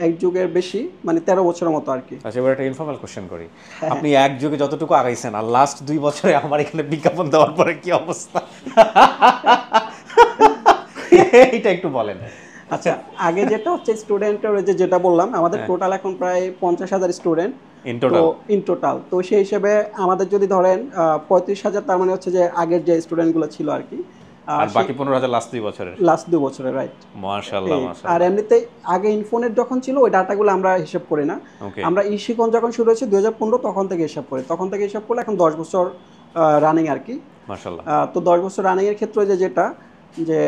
1 যুগের বেশি, মানে 13 বছরের মতো আর কি। আচ্ছা, এবার একটা ইনফর্মাল কোশ্চেন করি। আপনি 1 যুগে যতটুকু আগাইছেন আর লাস্ট 2 বছরে আমার এখানে বিজ্ঞাপন দেওয়ার পরে কি অবস্থা, এটা একটু বলেন। আচ্ছা, আগে যেটা হচ্ছে স্টুডেন্টের যেটা বললাম, আমাদের টোটাল এখন প্রায় 50,000 স্টুডেন্ট ইন টোটাল। তো সেই হিসেবে আমাদের যদি ধরেন 35,000, তার মানে হচ্ছে যে আগের যে স্টুডেন্টগুলো ছিল আর কি, আর বাকি 15,000 লাস্ট 2 বছরের। রাইট, মাশাআল্লাহ মাশাআল্লাহ। আর এমনিতে আগে ইনফোনেট যখন ছিল ওই ডাটাগুলো আমরা হিসাব করি না, আমরা ইশিকন যখন শুরু হয়েছে 2015 তখন থেকে হিসাব করি, তখন থেকে হিসাব করলে এখন 10 বছর রানিং আর কি। মাশাআল্লাহ। তো 10 বছর রানিং এর ক্ষেত্রে যেটা যে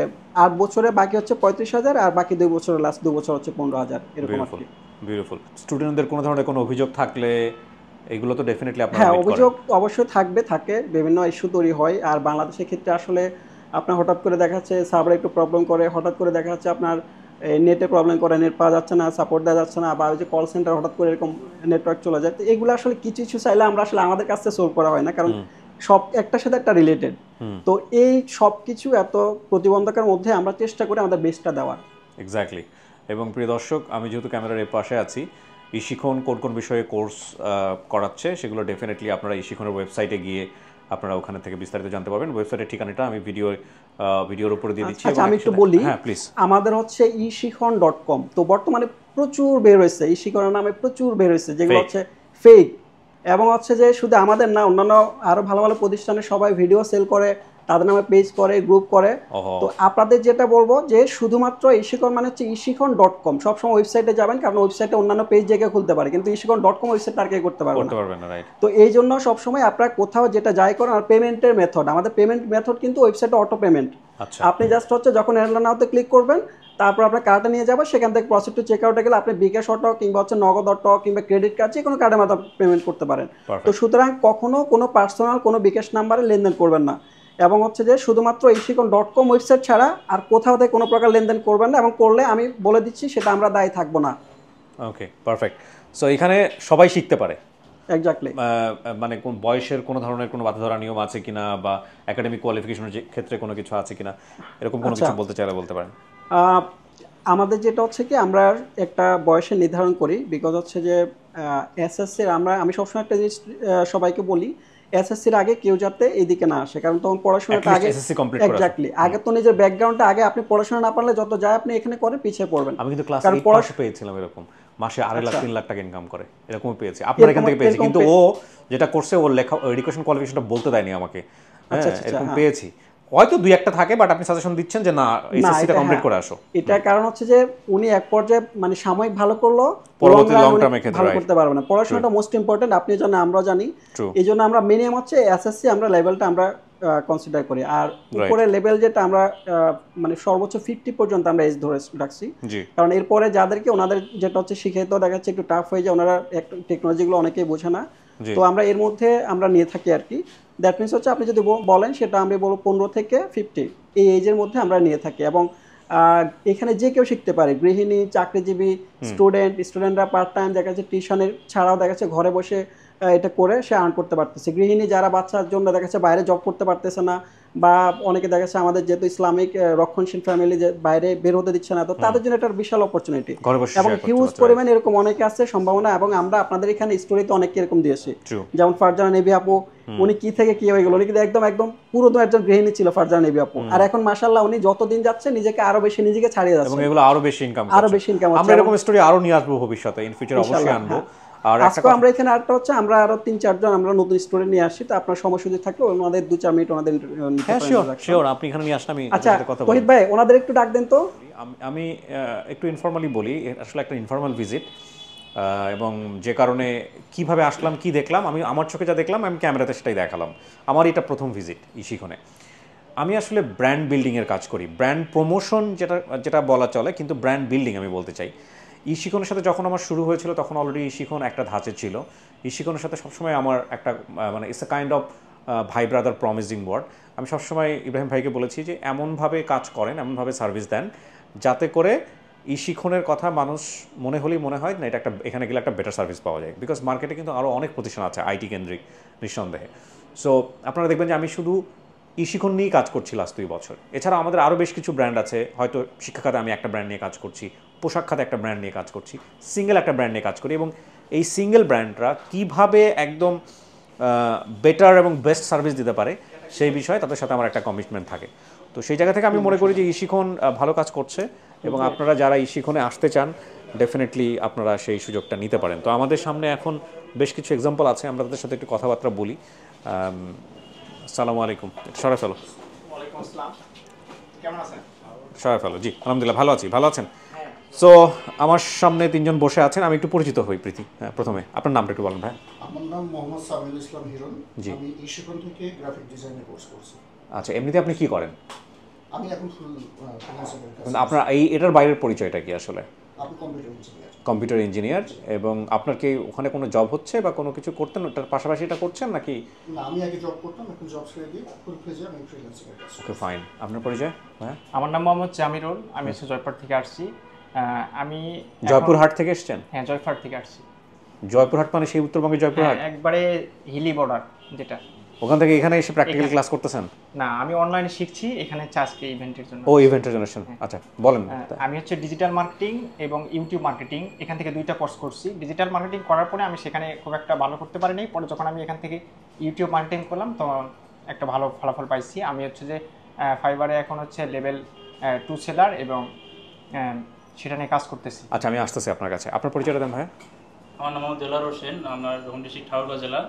8 বছরে বাকি হচ্ছে 35,000, আর বাকি 2 বছরের লাস্ট 2 বছর হচ্ছে 15,000, এরকম আর কি। বিউটিফুল। স্টুডেন্টদের কোনো ধরনের কোনো অভিযোগ থাকলে এগুলো তো ডেফিনেটলি আপনারা হ্যাঁ, অভিযোগ অবশ্যই থাকে, বিভিন্ন ইস্যু তৈরি হয়। আর বাংলাদেশের ক্ষেত্রে আসলে আপনার হঠাৎ করে দেখা যাচ্ছে সার্ভার একটু প্রবলেম করে, হঠাৎ করে দেখা যাচ্ছে আপনার নেটে প্রবলেম করে, নেট পাওয়া যাচ্ছে না, সাপোর্ট দেওয়া যাচ্ছে না, বা ওই যে কল সেন্টার হঠাৎ করে এরকম নেটওয়ার্ক চলে যায়। তো এগুলো আসলে কিছু চাইলে আমরা আসলে আমাদের কাছে সলভ করা হয় না, কারণ সব একটার সাথে একটা রিলেটেড। তো এই সব কিছু এত প্রতিবন্ধকের মধ্যে আমরা চেষ্টা করি আমাদের বেস্টটা দেওয়ার। এক্স্যাক্টলি। এবং প্রিয় দর্শক, আমি যেহেতু ক্যামেরার এর পাশে আছি, ইশিখন কোন বিষয়ে কোর্স করাচ্ছে সেগুলো ডেফিনেটলি আপনারা ইশিখনের ওয়েবসাইটে গিয়ে আপনারা ওখানে থেকে বিস্তারিত জানতে পারবেন। ওয়েবসাইটের ঠিকানাটা আমি ভিডিওর উপরে দিয়ে দিচ্ছি। আচ্ছা, আমি একটু বলি। হ্যাঁ প্লিজ। আমাদের হচ্ছে ishikon.com। তো বর্তমানে প্রচুর বের হয়েছে, ইশিখনের নামে প্রচুর বের হয়েছে, যেগুলো হচ্ছে ফেক, এবং হচ্ছে যে শুধু আমাদের না, অন্যান্য আরো ভালো ভালো প্রতিষ্ঠানে সবাই ভিডিও সেল করে, তাদের নামে পেজ করে, গ্রুপ করে। তো আপনাদের যেটা বলবো যে শুধুমাত্র ইশিকন মানে হচ্ছে ishikon.com, সবসময় ওয়েবসাইটে যাবেন, কারণ ওয়েবসাইটে অন্যান্য পেজ জায়গায় খুলতে পারে, কিন্তু ishikon.com ওয়েবসাইট আর কেউ করতে পারবে না। তো এই জন্য সবসময় আপনারা কোথাও যেটা যাই করেন, আর পেমেন্টের মেথড, আমাদের পেমেন্ট মেথড কিন্তু ওয়েবসাইটে অটো পেমেন্ট। আপনি জাস্ট হচ্ছে যখন এয়ারলাইন নাওতে ক্লিক করবেন, তারপর আপনার কার্ডটা নিয়ে যাবেন, সেখান থেকে প্রসিড টু চেক আউটে গেলে আপনি বিকাশ অটো কিংবা হচ্ছে নগদ অটো কিংবা ক্রেডিট কার্ড, যে কোনো কার্ডের মাধ্যমে পেমেন্ট করতে পারেন। তো সুতরাং কখনো কোনো পার্সোনাল কোনো বিকাশ নাম্বারে লেনদেন করবেন না, এবং হচ্ছে যে শুধুমাত্র ishikon.com ওয়েবসাইট ছাড়া আর কোথাও থেকে কোনো প্রকার লেনদেন করবেন না, এবং করলে আমি বলে দিচ্ছি সেটা আমরা দায়ী থাকবো না। ওকে, পারফেক্ট। সো এখানে সবাই শিখতে পারে। এক্স্যাক্টলি। মানে কোন বয়সের কোনো ধরনের কোনো বাধা ধরা নিয়ম আছে কিনা, বা একাডেমিক কোয়ালিফিকেশনের ক্ষেত্রে কোনো কিছু আছে কিনা, এরকম কোনো কিছু বলতে চাইলে বলতে পারেন। আমাদের যেটা হচ্ছে কি, আমরা একটা বয়সের নির্ধারণ করি, বিকজ হচ্ছে যে এসএসসি আমি সবসময় একটা জিনিস সবাইকে বলি, এসএসসির আগে কেউ যাতে এইদিকে না আসে, কারণ তখন পড়াশোনাটা আগে। এক্স্যাক্টলি। আগে তো নিজের ব্যাকগ্রাউন্ডটা আগে, আপনি পড়াশোনা না পারলে যত যায় আপনি এখানে করে পিছিয়ে পড়বেন। আমি কিন্তু ক্লাস 8 পাশে পেয়েছিলাম এরকম, মাসে 2.5 লাখ 3 লাখ টাকা ইনকাম করে, এরকম পেয়েছি, আপনার এখান থেকে পেয়েছি। কিন্তু ও যেটা করছে, ওর লেখা এডুকেশন কোয়ালিফিকেশনটা বলতে দেয়নি আমাকে। এরকম পেয়েছি, হয়তো 2-1টা থাকে, বাট আপনি সাজেশন দিচ্ছেন যে না, এসএসসিটা কমপ্লিট করে আসো। এটার কারণ হচ্ছে যে উনি এক পর্যায়ে মানে সাময়িক ভালো করলো, পরবর্তী লং টার্মে ক্ষেত্রে ভালো করতে পারবে না। পড়াশোনাটা মোস্ট ইম্পর্টেন্ট, আপনি জানেন, আমরা জানি। এই জন্য আমরা মিনিমাম হচ্ছে এসএসসি আমরা লেভেলটা আমরা কনসিডার করি। আর উপরে লেভেল যেটা আমরা মানে সর্বোচ্চ 50 পর্যন্ত আমরা এজ ধরে রাখছি, কারণ এরপরে যাদেরকে ওনাদের যেটা হচ্ছে শিখে তো দেখা যাচ্ছে একটু টাফ হয়ে যায়, ওনারা টেকনোলজিগুলো অনেকেই বোঝে না, তো আমরা এর মধ্যে আমরা নিয়ে থাকি আর কি। দ্যাট মিনস হচ্ছে আপনি যদি বলেন সেটা আমি বলবো 15 থেকে 50 এই এজের মধ্যে আমরা নিয়ে থাকি। এবং এখানে যে কেউ শিখতে পারে, গৃহিণী, চাকরিজীবী, স্টুডেন্টরা পার্ট টাইম দেখা যাচ্ছে টিউশনের ছাড়াও দেখা যাচ্ছে ঘরে বসে এটা করে সে আর্ন করতে পারতেছে। গৃহিণী যারা বাচ্চার জন্য দেখা যাচ্ছে বাইরে জব করতে পারতেছে না, বা অনেকে দেখা যাচ্ছে আমাদের যেহেতু ইসলামিক রক্ষণশীল ফ্যামিলি যে বাইরে বের হতে দিচ্ছে না, তো তাদের জন্য একটা বিশাল অপরচুনিটি এবং হিউজ পরিমাণে এরকম অনেকে আছে সম্ভাবনা। এবং আমরা আপনাদের এখানে স্টোরিতে অনেকে এরকম দিয়েছি, যেমন ফারজানা নেবি আপু, উনি কি থেকে কি হয়ে গেল, উনি কিন্তু একদম পুরো একজন গৃহিণী ছিল ফারজানা নেবি আপু, আর এখন মাশাআল্লাহ উনি যতদিন যাচ্ছে নিজেকে আরো বেশি নিজেকে ছাড়িয়ে যাচ্ছে এবং এগুলো আরো বেশি ইনকাম হচ্ছে। আমরা এরকম স্টোরি আরো নিয়ে আসবো ভবিষ্যতে, ইন ফিউচার অবশ্যই আনবো। আর আজকে আমরা এখানে আরেকটা হচ্ছে আমরা আরো 3-4 জন আমরা নতুন স্টুডেন্ট নিয়ে আসছি, তো আপনার সময় সুযোগ থাকলে ওনাদের 2-4 মিনিট ওনাদের শিওর আপনি এখানে নিয়ে আসলে আমি কথা বলবো। তহিদ ভাই ওনাদের একটু ডাক দেন তো। আমি একটু ইনফর্মালি বলি, আসলে একটা ইনফর্মাল ভিজিট, এবং যে কারণে কিভাবে আসলাম, কি দেখলাম, আমি আমার চোখে যা দেখলাম আমি ক্যামেরাতে সেটাই দেখালাম। আমার এটা প্রথম ভিজিট ইশিখনে। আমি আসলে ব্র্যান্ড বিল্ডিংয়ের কাজ করি, ব্র্যান্ড প্রমোশন যেটা বলা চলে, কিন্তু ব্র্যান্ড বিল্ডিং আমি বলতে চাই। ইশিখনের সাথে যখন আমার শুরু হয়েছিল তখন অলরেডি ইশিখন একটা ধাঁচে ছিল। ইশিখনের সাথে সবসময় আমার একটা মানে ইটস এ কাইন্ড অফ ভাই ব্রাদার প্রমিজিং ওয়ার্ড। আমি সবসময় ইব্রাহিম ভাইকে বলেছি যে এমনভাবে কাজ করেন, এমনভাবে সার্ভিস দেন যাতে করে ইশিখনের কথা মানুষ মনে হলেই মনে হয় না এটা একটা, এখানে গেলে একটা বেটার সার্ভিস পাওয়া যায়। বিকজ মার্কেটে কিন্তু আরও অনেক প্রতিষ্ঠান আছে আইটি কেন্দ্রিক, নিঃসন্দেহে। সো আপনারা দেখবেন যে আমি শুধু ইশিখন নিয়েই কাজ করছি লাস্ট 2 বছর। এছাড়া আমাদের আরও বেশ কিছু ব্র্যান্ড আছে, হয়তো শিক্ষা খাতে আমি একটা ব্র্যান্ড নিয়ে কাজ করছি, পোশাক খাতে একটা ব্র্যান্ড নিয়ে কাজ করছি, সিঙ্গেল একটা ব্র্যান্ড নিয়ে কাজ করি। এবং এই সিঙ্গেল ব্র্যান্ডরা কীভাবে একদম বেটার এবং বেস্ট সার্ভিস দিতে পারে সেই বিষয়ে তাদের সাথে আমার একটা কমিটমেন্ট থাকে। তো সেই জায়গা থেকে আমি মনে করি যে ইশিখন ভালো কাজ করছে, এবং আপনারা যারা ইশিখনে আসতে চান ডেফিনেটলি আপনারা সেই সুযোগটা নিতে পারেন। তো আমাদের সামনে এখন বেশ কিছু এক্সাম্পল আছে, আমরা তাদের সাথে একটু কথাবার্তা বলি। আসসালামু আলাইকুম, শরফ আলো। ওয়ালাইকুম আসসালাম, কেমন আছেন? শরফ আলো, জি আলহামদুলিল্লাহ ভালো আছি। ভালো আছেন? সো আমার সামনে 3 জন বসে আছেন, আমি একটু পরিচিত হই। প্রীতি, প্রথমে আপনার নামটা একটু বলেন ভাই। আমার নাম মোহাম্মদ সামিউল ইসলাম হিরণ, আমি ইশিখন থেকে গ্রাফিক ডিজাইনের কোর্স করছি। আচ্ছা, এমনিতে আপনি কি করেন? আমি এখন ফুল ফ্রিল্যান্সারের কাজ। আপনার এটার বাইরের পরিচয়টা কি আসলে? আমি কম্পিউটার ইঞ্জিনিয়ার। কম্পিউটার ইঞ্জিনিয়ার, এবং আপনার কি ওখানে কোনো জব হচ্ছে বা কোনো কিছু করতেন, ওটার পাশাপাশি এটা করছেন নাকি? না, আমি আগে জব করতাম, এখন জব ছেড়ে দিয়ে ফুল ফ্লেজে আমি ফ্রিল্যান্সারের কাজ করছি। Okay fine. আপনার পরিচয়? হ্যাঁ, আমার নাম মোহাম্মদ জামিরুল, আমি হচ্ছে জয়পুর থেকে আসছি। আমি জয়পুরহাট থেকে এসেছেন? হ্যাঁ, জয়পুর থেকে আসছি। জয়পুরহাট মানে সেই উত্তরবঙ্গের জয়পুরহাট? একবারে হিলি বর্ডার যেটা। ওখান থেকে এখানে এসে প্র্যাকটিক্যাল ক্লাস করতেছেন? না, আমি অনলাইনে শিখছি, এখানে আজকে ইভেন্টের জন্য। ও, ইভেন্টের জন্য। আচ্ছা বলেন। আমি হচ্ছে ডিজিটাল মার্কেটিং এবং ইউটিউব মার্কেটিং, এখান থেকে 2টা কোর্স করছি। ডিজিটাল মার্কেটিং করার পরে আমি সেখানে খুব একটা ভালো করতে পারিনি, পরে যখন আমি এখান থেকে ইউটিউব মার্কেটিং করলাম তখন একটা ভালো ফলাফল পাইছি। আমি হচ্ছে যে ফাইবারে এখন হচ্ছে লেভেল 2 সেলার, এবং সেটা নিয়ে কাজ করতেছি। আচ্ছা, আমি আসতেছি আপনার কাছে। আপনার পরিচয়টা দেন ভাই। আমার নাম মোহাম্মদ দেলার হোসেন, আমার রংপুর ডিস্ট্রিক্ট ঠাকুরগাঁও জেলা।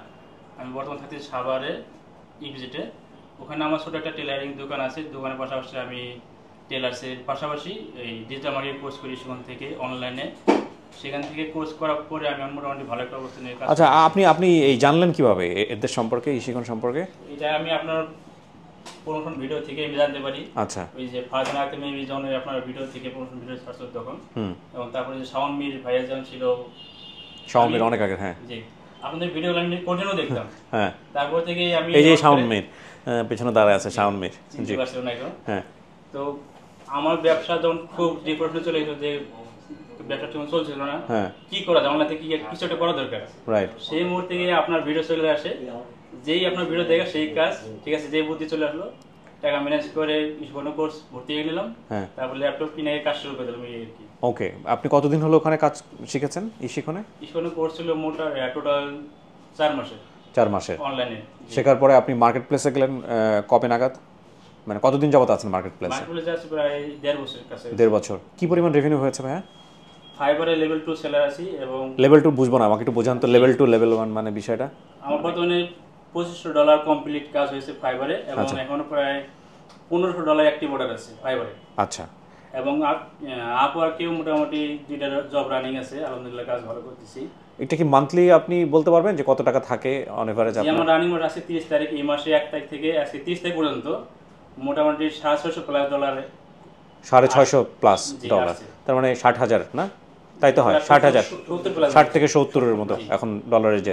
আমি বর্তমান থাকছি সাভারে ইভিজিটে। ওখানে আমার ছোটো একটা টেলারিং দোকান আছে, দোকানের পাশাপাশি আমি টেলার্সের পাশাপাশি এই ডিজিটাল মার্কেটিং কোর্স করি সেখান থেকে অনলাইনে। সেখান থেকে কোর্স করার পরে আমি মোটামুটি ভালো একটা অবস্থা নিয়ে কাজ। আচ্ছা, আপনি এই জানলেন কিভাবে এদের সম্পর্কে, ইশিখন সম্পর্কে? এটা আমি আপনার প্রমোশন ভিডিও থেকে আমি জানতে পারি। আচ্ছা, ওই যে ফারজানা আক্তার মেবি যখন আপনার ভিডিও থেকে প্রমোশন ভিডিও সার্চ করতে তখন, এবং তারপরে যে শাওন মীর ভাইয়া যখন ছিল, শাওন মীর অনেক আগে। হ্যাঁ জি, আপনাদের ভিডিও আমি কন্টিনিউ দেখতাম। হ্যাঁ, তারপর থেকে আমি এই যে শাওন মীর পেছনে দাঁড়ায় আছে, শাওন মীর। জি, হ্যাঁ। তো আমার ব্যবসা যখন খুব ডিপ্রেশনে চলে গেছে, যে ব্যবসা যখন চলছিল না, কি করা যায়, অনলাইন থেকে কিছু একটা করা দরকার। রাইট, সেই মুহূর্তে গিয়ে আপনার ভিডিও চলে আসে, যেই আপনার ভিডিও দেখা সেই কাজ, ঠিক আছে, যেই বুদ্ধি চলে আসলো, টাকা ম্যানেজ করে কোনো কোর্স ভর্তি হয়ে নিলাম, তারপর ল্যাপটপ কিনে কাজ শুরু করে দিলাম এই আর কি। ওকে, আপনি কতদিন হলো ওখানে কাজ শিখেছেন ইশিখনে? ইশিখনে কোর্স ছিল মোটা টোটাল 4 মাসের। 4 মাসের অনলাইনে শেখার পরে আপনি মার্কেট প্লেসে গেলেন কবে নাগাদ? মানে কতদিন যাবত আছেন মার্কেট প্লেসে? মার্কেট প্লেসে আছে প্রায় 1.5 বছর কাছে। 1.5 বছর। কি পরিমাণ রেভিনিউ হয়েছে ভাইয়া? ফাইবারে লেভেল 2 সেলার আছি, এবং লেভেল 2 বুঝবো না, আমাকে একটু বোঝান তো। লেভেল 2 লেভেল 1 মানে বিষয়টা? আমার বর্তমানে $2500 কমপ্লিট কাজ হয়েছে ফাইবারে, এবং এখনো প্রায় $1500 অ্যাক্টিভ অর্ডার আছে ফাইবারে। আচ্ছা, এবং আপওয়ার্কেও মোটামুটি 2টা জব রানিং আছে, আলহামদুলিল্লাহ কাজ ভালো করতেছি। এটা কি মান্থলি আপনি বলতে পারবেন যে কত টাকা থাকে অন এভারেজ? আমার রানিং মোট আছে 30 তারিখ, এই মাসে 1 তারিখ থেকে আজকে 30 তারিখ পর্যন্ত মোটামুটি $650 $650 প্লাস ডলার, তার মানে 60,000 না? তাই তো হয় 60,000, 60 থেকে 70-এর মতো এখন ডলারের যে।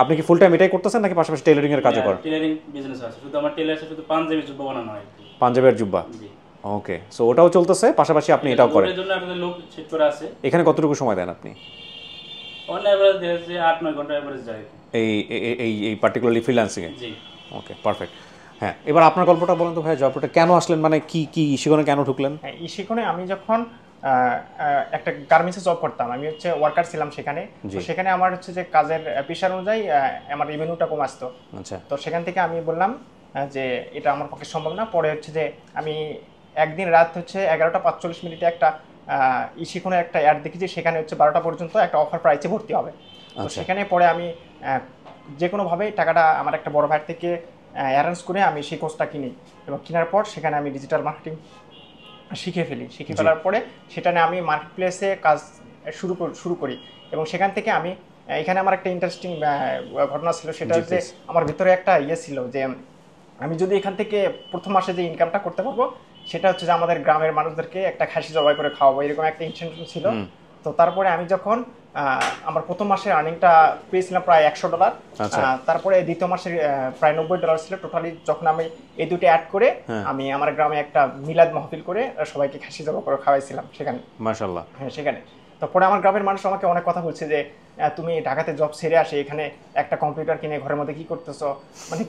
আপনি কি ফুল টাইম এটাই করতেছেন নাকি পাশাপাশি টেইলরিং এর কাজও করেন? টেইলরিং বিজনেস আছে, শুধু আমার টেইলার আছে, শুধু পাঞ্জাবি জুব্বা বানানো হয়। পাঞ্জাবের জুব্বা, ওকে। সো ওটাও চলতেছে, পাশাপাশি আপনি এটাও করেন। এর জন্য আমাদের লোক সেট করা আছে। এখানে কতটুকু সময় দেন আপনি? অন এভারেজ দেখে 8-9 ঘন্টা এভারেজ যায় এই পার্টিকুলারলি ফ্রিল্যান্সিং এ। জি, ওকে, পারফেক্ট। হ্যাঁ, এবার আপনার গল্পটা বলেন তো ভাই, জবটা কেন আসলেন, মানে কি ইশিকনে কেন ঢুকলেন? ইশিকনে আমি যখন একটা গার্মেন্টসে জব করতাম, আমি হচ্ছে ওয়ার্কার ছিলাম সেখানে। তো সেখানে আমার হচ্ছে যে কাজের পেশার অনুযায়ী আমার রেভিনিউটা কম আসতো। আচ্ছা, তো সেখান থেকে আমি বললাম যে এটা আমার পক্ষে সম্ভব না। পরে হচ্ছে যে আমি একদিন রাত হচ্ছে 11:45 একটা ইশিকনে একটা অ্যাড দেখেছি, সেখানে হচ্ছে 12টা পর্যন্ত একটা অফার প্রাইসে ভর্তি হবে। তো সেখানে পরে আমি যে কোনোভাবেই টাকাটা আমার একটা বড় ভাইয়ের থেকে অ্যারেঞ্জ করে আমি সেই কোর্সটা কিনি, এবং কেনার পর সেখানে আমি ডিজিটাল মার্কেটিং শিখে ফেলার পরে সেটা নিয়ে আমি মার্কেট প্লেসে কাজ শুরু করি। এবং সেখান থেকে আমি এখানে আমার একটা ইন্টারেস্টিং ঘটনা ছিল, সেটা হচ্ছে আমার ভিতরে একটা ছিল যে আমি যদি এখান থেকে প্রথম মাসে যে ইনকামটা করতে পারবো সেটা হচ্ছে যে আমাদের গ্রামের মানুষদেরকে একটা খাসি জবাই করে খাওয়াবো, এরকম একটা ইন্টেনশন ছিল। তো তারপরে আমি যখন আমার প্রথম মাসের আর্নিংটা পেয়েছিলাম প্রায় $100, তারপরে দ্বিতীয় মাসের প্রায় $90 ছিল টোটালি। যখন আমি এই দুটো অ্যাড করে আমি আমার গ্রামে একটা মিলাদ মাহফিল করে সবাইকে খাসি জবাই করে খাওয়াইছিলাম সেখানে, মাশাআল্লাহ। হ্যাঁ, সেখানে তারপরে আমার গ্রামের মানুষ আমাকে অনেক কথা বলছে যে তুমি ঢাকাতে জব ছেড়ে আসে এখানে একটা কম্পিউটার কিনে ঘরের মধ্যে কি করতেছো, মানে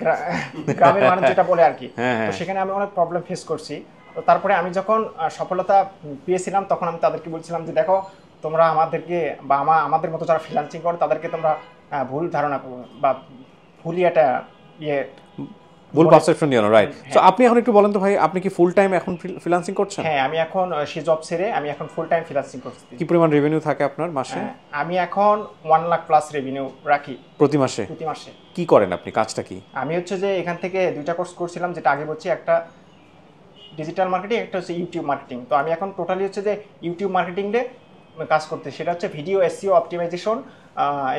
গ্রামের মানুষ যেটা বলে আর কি। তো সেখানে আমি অনেক প্রবলেম ফেস করছি। তো তারপরে আমি যখন সফলতা পেয়েছিলাম তখন আমি তাদেরকে বলছিলাম যে দেখো, তোমরা আমাদেরকে বা আমাদের মতো যারা ফ্রিল্যান্সিং করে তাদেরকে তোমরা ভুল ধারণা বা ভুল পারসেপশন নিও না, রাইট? সো আপনি এখন একটু বলেন তো ভাই, আপনি কি ফুল টাইম এখন ফ্রিল্যান্সিং করছেন? হ্যাঁ, আমি এখন সেই জব ছেড়ে আমি এখন ফুল টাইম ফ্রিল্যান্সিং করছি। কি পরিমাণ রেভিনিউ থাকে আপনার মাসে? আমি এখন 1 লাখ প্লাস রেভিনিউ রাখি প্রতি মাসে। কি করেন আপনি, কাজটা কি? আমি হচ্ছে যে এখান থেকে দুইটা কোর্স করছিলাম, যেটা আগে বলছি, একটা ডিজিটাল মার্কেটিং, একটা হচ্ছে ইউটিউব মার্কেটিং। তো আমি এখন টোটালি হচ্ছে যে ইউটিউব মার্কেটিং এ কাজ করতে, সেটা হচ্ছে ভিডিও এসইও অপটিমাইজেশন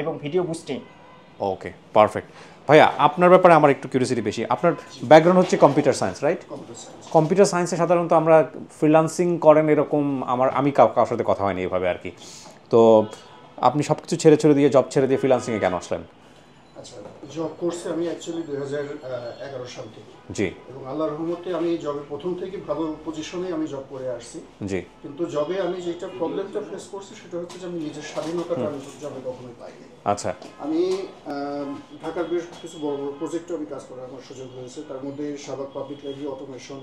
এবং ভিডিও বুস্টিং। ওকে, পারফেক্ট। ভাইয়া, আপনার ব্যাপারে আমার একটু কিউরিওসিটি বেশি। আপনার ব্যাকগ্রাউন্ড হচ্ছে কম্পিউটার সায়েন্স, রাইট? কম্পিউটার সায়েন্সে সাধারণত আমরা ফ্রিল্যান্সিং করেন এরকম আমি কারোর সাথে কথা হয়নি এভাবে আর কি। তো আপনি সব কিছু ছেড়ে দিয়ে জব ছেড়ে দিয়ে ফ্রিল্যান্সিংয়ে কেন আসলেন? আচ্ছা, জব করছি আমি অ্যাকচুয়ালি 2011 সাল থেকে। জি। এবং আল্লাহর রহমতে আমি জবে প্রথম থেকে ভালো পজিশনে আমি জব করে আসছি। জি। কিন্তু জবে আমি যেটা প্রবলেমটা ফেস করছি সেটা হচ্ছে যে আমি নিজের স্বাধীনতাটা আমি জবে কখনোই পাইনি। আচ্ছা। আমি ঢাকার বেশ কিছু বড় বড় প্রজেক্টে আমি কাজ করার আমার সুযোগ হয়েছে, তার মধ্যে Shahbag public library automation,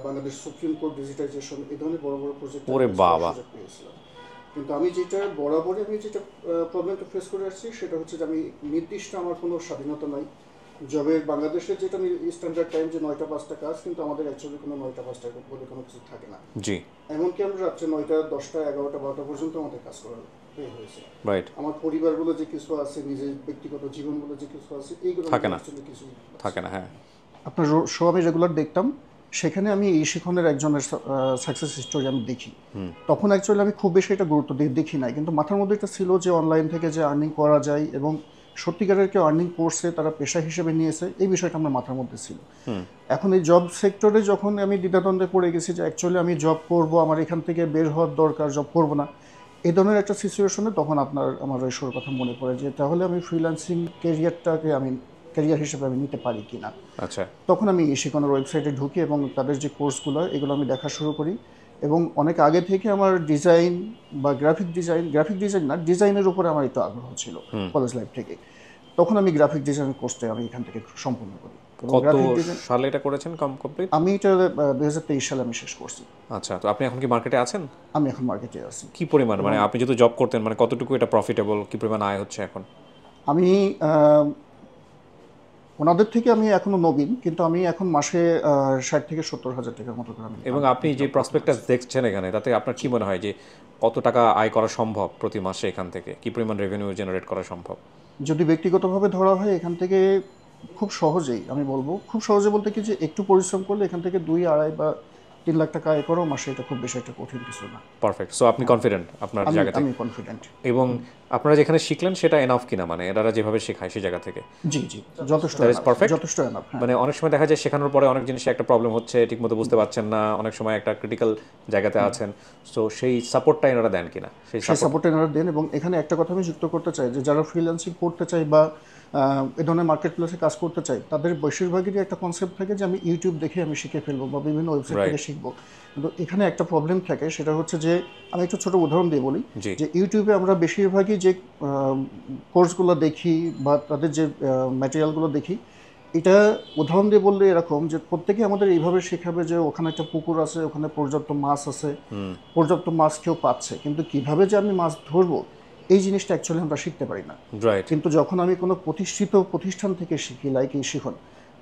Bangladesh supreme court digitisation, এই ধরনের বড় বড় প্রজেক্ট পেয়েছিলাম। কিন্তু আমি যেটা বরাবরই যেটা প্রবলেমটা ফেস করে আসছি সেটা হচ্ছে যে আমি নির্দিষ্ট আমার কোনো স্বাধীনতা নাই। জবের বাংলাদেশের যেটা স্ট্যান্ডার্ড টাইম যে 9টা 5টা কাজ, কিন্তু আমাদের অ্যাকচুয়ালি কোনো 9টা 5টা বলে কোনো কিছু থাকে না। জি। এমনকি আমরা রাত্রে 9টা 10টা 11টা 12টা পর্যন্ত আমাদের কাজ করার হয়েছে। রাইট। আমার পরিবারগুলো যে কিছু আছে, নিজের ব্যক্তিগত জীবনগুলো যে কিছু আছে, এইগুলো থাকে না, কিছু থাকে না। হ্যাঁ, আপনার শো আমি রেগুলার দেখতাম, সেখানে আমি এই শিখনের একজনের সাকসেস স্টোরি আমি দেখি। তখন অ্যাকচুয়ালি আমি খুব বেশি এটা গুরুত্ব দেখি নাই, কিন্তু মাথার মধ্যে এটা ছিল যে অনলাইন থেকে যে আর্নিং করা যায় এবং সত্যিকারের কেউ আর্নিং করছে, তারা পেশা হিসেবে নিয়েছে, এই বিষয়টা আমার মাথার মধ্যে ছিল। এখন এই জব সেক্টরে যখন আমি দ্বিধাদ্বন্দ্বে পড়ে গেছি যে অ্যাকচুয়ালি আমি জব করব, আমার এখান থেকে বের হওয়ার দরকার, জব করব না, এই ধরনের একটা সিচুয়েশনে তখন আমার ওই কথা মনে পড়ে যে তাহলে আমি ফ্রিল্যান্সিং ক্যারিয়ারটাকে ক্যারিয়ার হিসেবে আমি নিতে পারি কিনা। আচ্ছা, তখন আমি শিখনের ওয়েবসাইটে ঢুকি এবং তাদের যে কোর্সগুলো এগুলো আমি দেখা শুরু করি। এবং অনেক আগে থেকে আমার ডিজাইন বা গ্রাফিক ডিজাইন না, ডিজাইনের উপরে আমার একটু আগ্রহ ছিল কলেজ লাইফ থেকে। তখন আমি গ্রাফিক ডিজাইন কোর্সটা আমি এখান থেকে সম্পূর্ণ করি। কত সালে এটা করেছেন কমপ্লিট? আমি এটা 2023 সালে আমি শেষ করছি। আচ্ছা, তো আপনি এখন কি মার্কেটে আছেন? আমি এখন মার্কেটে আছি। কি পরিমাণ, মানে আপনি যেহেতু জব করতেন, মানে কতটুকু এটা প্রফিটেবল, কি পরিমাণ আয় হচ্ছে এখন? আমি ওনাদের থেকে আমি এখনো নবীন, কিন্তু আমি এখন মাসে 60 থেকে 70 হাজার টাকার মতো করে। এবং আপনি যে প্রসপেক্টাস দেখছেন এখানে, তাতে আপনার কি মনে হয় যে কত টাকা আয় করা সম্ভব প্রতি মাসে এখান থেকে? কি পরিমাণ রেভিনিউ জেনারেট করা সম্ভব? যদি ব্যক্তিগতভাবে ধরা হয় এখান থেকে খুব সহজেই আমি বলবো, খুব সহজে বলতে কি যে একটু পরিশ্রম করলে এখান থেকে 2, 2.5 বা 3 লাখ টাকা আয় করো মাসে, এটা খুব বেশি একটা কঠিন কিছু না। পারফেক্ট। সো আপনি কনফিডেন্ট আপনার জায়গা থেকে? আমি কনফিডেন্ট। এবং আপনারা যেখানে শিখলেন সেটা এনাফ কিনা, মানে এরা যেভাবে শেখায় সেই জায়গা থেকে? জি জি, যথেষ্ট পারফেক্ট, যথেষ্ট এনাফ। মানে অনেক সময় দেখা যায় শেখানোর পরে অনেক জিনিসে একটা প্রবলেম হচ্ছে, ঠিকমতো বুঝতে পারছেন না, অনেক সময় একটা ক্রিটিক্যাল জায়গাতে আছেন, সো সেই সাপোর্টটা এনারা দেন কিনা? সেই সাপোর্টটা এনারা দেন। এবং এখানে একটা কথা আমি যুক্ত করতে চাই যে যারা ফ্রিল্যান্সিং করতে চাই বা এ ধরনের মার্কেট প্লেসে কাজ করতে চাই, তাদের বেশিরভাগেরই একটা কনসেপ্ট থাকে যে আমি ইউটিউব দেখে আমি শিখে ফেলবো বা বিভিন্ন ওয়েবসাইট থেকে শিখবো। কিন্তু এখানে একটা প্রবলেম থাকে, সেটা হচ্ছে যে আমি একটু ছোট উদাহরণ দিয়ে বলি যে ইউটিউবে আমরা বেশিরভাগই যে কোর্সগুলো দেখি বা তাদের যে ম্যাটেরিয়ালগুলো দেখি, এটা উদাহরণ দিয়ে বললে এরকম যে প্রত্যেকে আমাদের এইভাবে শেখাবে যে ওখানে একটা পুকুর আছে, ওখানে পর্যাপ্ত মাছ আছে, পর্যাপ্ত মাছ কেউ পাচ্ছে, কিন্তু কিভাবে যে আমি মাছ ধরবো এই জিনিসটা অ্যাকচুয়ালি আমরা শিখতে পারি না। কিন্তু যখন আমি কোনো প্রতিষ্ঠিত প্রতিষ্ঠান থেকে শিখি, লাইক এই শিখন,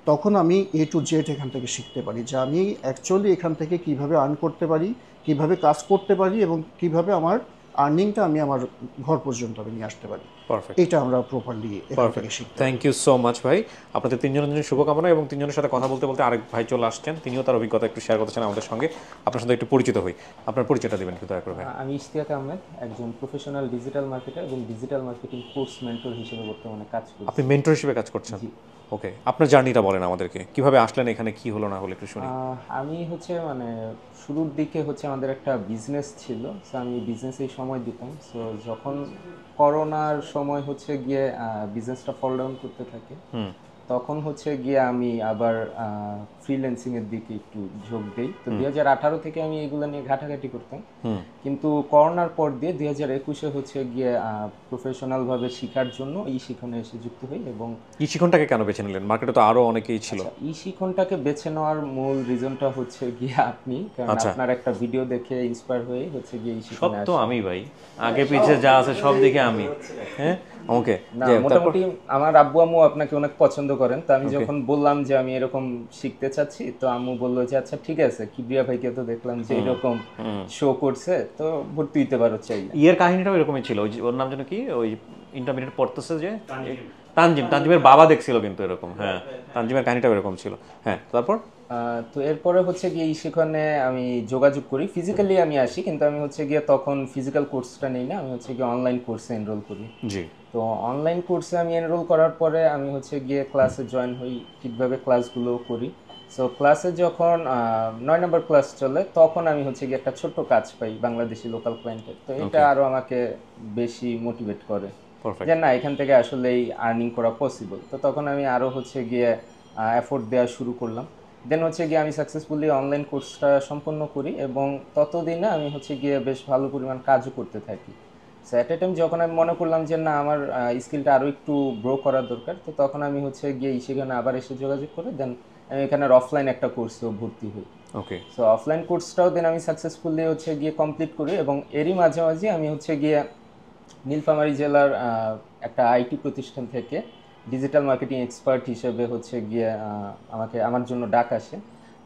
তখন আমি A to Z এখান থেকে শিখতে পারি যে আমি অ্যাকচুয়ালি এখান থেকে কিভাবে আর্ন করতে পারি, কিভাবে কাজ করতে পারি এবং কিভাবে আমার আর্নিংটা আমি আমার ঘর পর্যন্ত আমি নিয়ে আসতে পারি। পারফেক্ট, এটা আমরা প্রপারলি এখান থেকে শিখি। থ্যাংক ইউ সো মাচ ভাই, আপনাদের তিনজনের জন্য শুভকামনা। এবং তিনজনের সাথে কথা বলতে বলতে আরেক ভাই চলে আসছেন, তিনিও তার অভিজ্ঞতা একটু শেয়ার করতে চান আমাদের সঙ্গে। আপনার সাথে একটু পরিচিত হই, আপনার পরিচয়টা দিবেন কি দয়া করে ভাই? আমি ইশতিয়াক আহমেদ, একজন প্রফেশনাল ডিজিটাল মার্কেটার এবং ডিজিটাল মার্কেটিং কোর্স মেন্টর হিসেবে বর্তমানে কাজ করি। আপনি মেন্টর হিসেবে কাজ করছেন? ওকে, আপনার জার্নিটা বলেন আমাদেরকে, কিভাবে আসলেন এখানে, কি হলো না হলো একটু শুনি। আমি মানে শুরুর দিকে আমাদের একটা বিজনেস ছিল, সো আমি বিজনেসেই সময় দিতাম। সো যখন করোনার সময় গিয়ে বিজনেসটা ফল ডাউন করতে থাকে, তখন গিয়ে আমি আবার ফ্রিল্যান্সিং এর দিকে একটু ঝোঁক দেই। তো 2018 থেকে আমি এগুলো নিয়ে ঘাটাঘাটি করতাম, কিন্তু করোনার পর দিয়ে 2021-এ গিয়ে প্রফেশনাল ভাবে শেখার জন্য এই শিখনে এসে যুক্ত হই। এবং এই শিখনটাকে কেন বেছে নিলেন? মার্কেটে তো আরো অনেকেই ছিল। এই শিখনটাকে বেছে নেওয়ার মূল রিজনটা গিয়ে আপনি, কারণ আপনার একটা ভিডিও দেখে ইন্সপায়ার হয়ে গিয়ে এই শিখনে আসা। সব তো আমি ভাই, আগে পিছে যা আছে সব দেখে আমি। হ্যাঁ, ওকে। না, মোটামুটি আমার আব্বু আম্মু আপনাকে অনেক পছন্দ করেন। তো আমি যখন বললাম যে আমি এরকম শিখতে চাচ্ছি, তো আম্মু বললো যে আচ্ছা ঠিক আছে, কিবরিয়া ভাইকে তো দেখলাম যে এরকম শো করছে, তো ভর্তি হতে পারো চাইলে। ইয়ের কাহিনীটাও এরকমই ছিল, ওর নাম যেন কি, ওই ইন্টারমিডিয়েট পড়তেছে যে তানজিমের বাবা দেখছিল কিন্তু এরকম। হ্যাঁ, তানজিমের কাহিনীটাও এরকম ছিল। হ্যাঁ, তারপর তো এরপরে গিয়ে এই সেখানে আমি যোগাযোগ করি, ফিজিক্যালি আমি আসি, কিন্তু আমি গিয়ে তখন ফিজিক্যাল কোর্সটা নেই না, আমি গিয়ে অনলাইন কোর্সে এনরোল করি। জি। তো অনলাইন কোর্সে আমি এনরোল করার পরে আমি গিয়ে ক্লাসে জয়েন হই, ঠিকভাবে ক্লাসগুলো করি। সো ক্লাসে যখন 9 নম্বর ক্লাস চলে, তখন আমি গিয়ে একটা ছোট্ট কাজ পাই বাংলাদেশি লোকাল ক্লায়েন্টের। তো এটা আরো আমাকে বেশি মোটিভেট করে যে না, এখান থেকে আসলেই আর্নিং করা পসিবল। তো তখন আমি আরো গিয়ে এফোর্ট দেওয়া শুরু করলাম। দেন গিয়ে আমি সাকসেসফুলি অনলাইন কোর্সটা সম্পন্ন করি এবং ততদিনে আমি গিয়ে বেশ ভালো পরিমাণ কাজও করতে থাকি। সো অ্যাট এ টাইম যখন আমি মনে করলাম যে না, আমার স্কিলটা আরও একটু গ্রো করার দরকার, তো তখন আমি গিয়ে সেখানে আবার এসে যোগাযোগ করে দেন আমি এখানে অফলাইন একটা কোর্সেও ভর্তি হই। ওকে। সো অফলাইন কোর্সটাও দেন আমি সাকসেসফুলি গিয়ে কমপ্লিট করি এবং এরই মাঝামাঝি আমি গিয়ে নীলফামারী জেলার একটা আইটি প্রতিষ্ঠান থেকে ডিজিটাল মার্কেটিং এক্সপার্ট হিসেবে গিয়ে আমার জন্য ডাক আসে।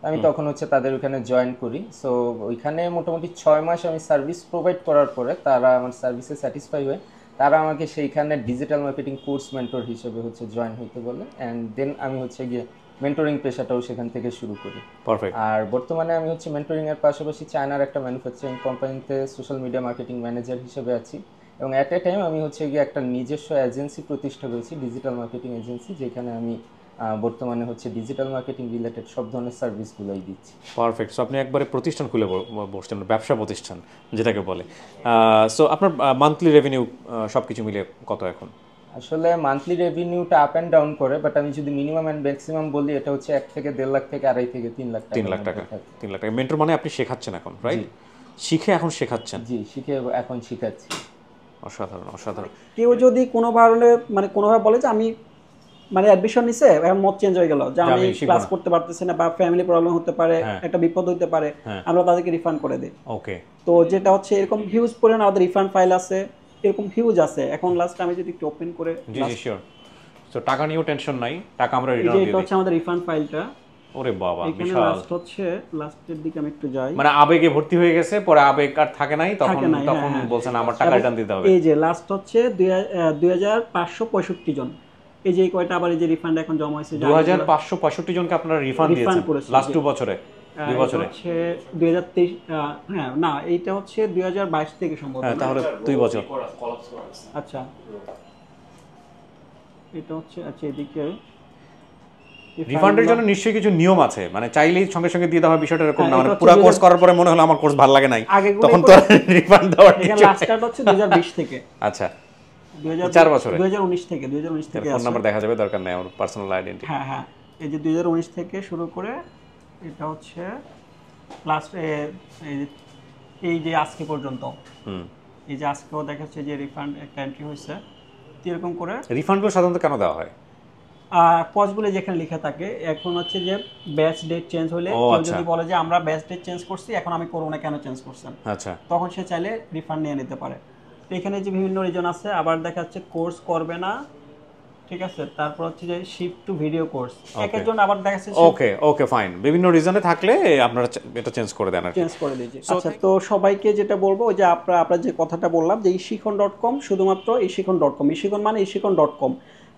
আমি তখন তাদের ওখানে জয়েন করি। সো ওইখানে মোটামুটি 6 মাস আমি সার্ভিস প্রোভাইড করার পরে তারা আমার সার্ভিসে স্যাটিসফাই হয়ে তারা আমাকে সেইখানে ডিজিটাল মার্কেটিং কোর্স মেন্টর হিসেবে জয়েন হইতে বলে। অ্যান্ড দেন আমি গিয়ে মেন্টরিং পেশাটাও সেখান থেকে শুরু করি। পারফেক্ট। আর বর্তমানে আমি মেন্টরিং এর পাশাপাশি চায়নার একটা ম্যানুফ্যাকচারিং কোম্পানিতে সোশ্যাল মিডিয়া মার্কেটিং ম্যানেজার হিসেবে আছি এবং অ্যাট এ টাইম আমি গিয়ে একটা নিজস্ব এজেন্সি প্রতিষ্ঠা করেছি, ডিজিটাল মার্কেটিং এজেন্সি, যেখানে আমি বর্তমানে ডিজিটাল মার্কেটিং রিলেটেড সব ধরনের সার্ভিসগুলোই দিচ্ছি। পারফেক্ট। সো আপনি একবারে প্রতিষ্ঠান খুলে বসছেন, ব্যবসা প্রতিষ্ঠান যেটাকে বলে। সো আপনার মান্থলি রেভিনিউ সব কিছু মিলে কত এখন? আসলে মান্থলি রেভিনিউটা আপ অ্যান্ড ডাউন করে, বাট আমি যদি মিনিমাম অ্যান্ড ম্যাক্সিমাম বলি, এটা 1 থেকে 1.5 লাখ থেকে 2.5 থেকে 3 লাখ টাকা। 3 লাখ টাকা। 3 লাখ টাকা। মেন্টর মানে আপনি শেখাচ্ছেন এখন, রাইট? শিখে এখন শেখাচ্ছেন? জি, শিখে এখন শেখাচ্ছি। অসাধারণ, অসাধারণ। কেউ যদি কোনোভাবে বলে যে আমি অ্যাডমিশন নিছে, এখন মত চেঞ্জ হয়ে গেল যে আমি ক্লাস করতে পারতেছি না বা ফ্যামিলি প্রবলেম হতে পারে, একটা বিপদ হতে পারে, আমরা তাদেরকে রিফান্ড করে দিই। ওকে। তো যেটা এরকম হিউজ পরিমাণ আমাদের রিফান্ড ফাইল আছে, এরকম হিউজ আছে। এখন লাস্ট আমি যদি একটু ওপেন করে, জি জি শিওর। সো টাকা নিয়েও টেনশন নাই, টাকা আমরা রিটার্ন দিয়ে দিই। এটা আমাদের রিফান্ড ফাইলটা। ওরে বাবা, বিশাল। লাস্টের দিকে আমি একটু যাই, মানে আবেগে ভর্তি হয়ে গেছে, পরে আবেগ আর থাকে নাই, তখন বলছেন আমার টাকা রিটার্ন দিতে হবে। এই যে লাস্ট 2565 জন, এই যে কয়টা আবার এই যে রিফান্ড এখন জমা হয়েছে, 2565 জনকে আপনারা রিফান্ড দিয়েছেন লাস্ট 2 বছরে। 2 বছরে হচ্ছে 2023 হ্যাঁ না এইটা হচ্ছে 2022 থেকে সম্ভবত। হ্যাঁ তাহলে 2 বছর। আচ্ছা এটা হচ্ছে আচ্ছা এদিকে রিফান্ডের জন্য নিশ্চয়ই কিছু নিয়ম আছে, মানে চাইলেই সঙ্গে সঙ্গে দিয়ে দেওয়া হয় বিষয়টা এরকম না, মানে পুরো কোর্স করার পরে মনে হলো আমার কোর্স ভালো লাগে নাই তখন তো রিফান্ড দেওয়ার এখানে লাস্ট স্টার্ট হচ্ছে 2020 থেকে। আচ্ছা 4 বছরে 2019 থেকে ফোন নাম্বার দেখা যাবে, দরকার নেই আমার পার্সোনাল আইডেন্টিটি। হ্যাঁ হ্যাঁ এই যে 2019 থেকে শুরু করে এটা হচ্ছে লাস্ট এই যে আজকে পর্যন্ত, এই যে আজকেও দেখাচ্ছে যে রিফান্ড একটা এন্ট্রি হয়েছে এরকম করে। রিফান্ডগুলো সাধারণত কেন দেওয়া হয়? পজগুলো যেখানে লেখা থাকে, এখন হচ্ছে যে ব্যাচ ডেট চেঞ্জ হলে কেউ যদি বলে যে আমরা ব্যাচ ডেট চেঞ্জ করছি এখন আমি করব না, কেন চেঞ্জ করছেন, আচ্ছা তখন সে চাইলে রিফান্ড নিয়ে নিতে পারে। তো এখানে যে বিভিন্ন রিজন আছে, আবার দেখা যাচ্ছে কোর্স করবে না, ঠিক আছে, তারপর হচ্ছে যে শিফট টু ভিডিও কোর্স, একজন আবার দেখা যাচ্ছে ওকে ওকে ফাইন, বিভিন্ন রিজনে থাকলে আপনারা এটা চেঞ্জ করে দেন, চেঞ্জ করে দিয়েছি। আচ্ছা তো সবাইকে যেটা বলবো ওই যে আপনারা যে কথাটা বললাম যে ishikon.com, শুধুমাত্র ishikon.com, ishikon মানে ishikon.com,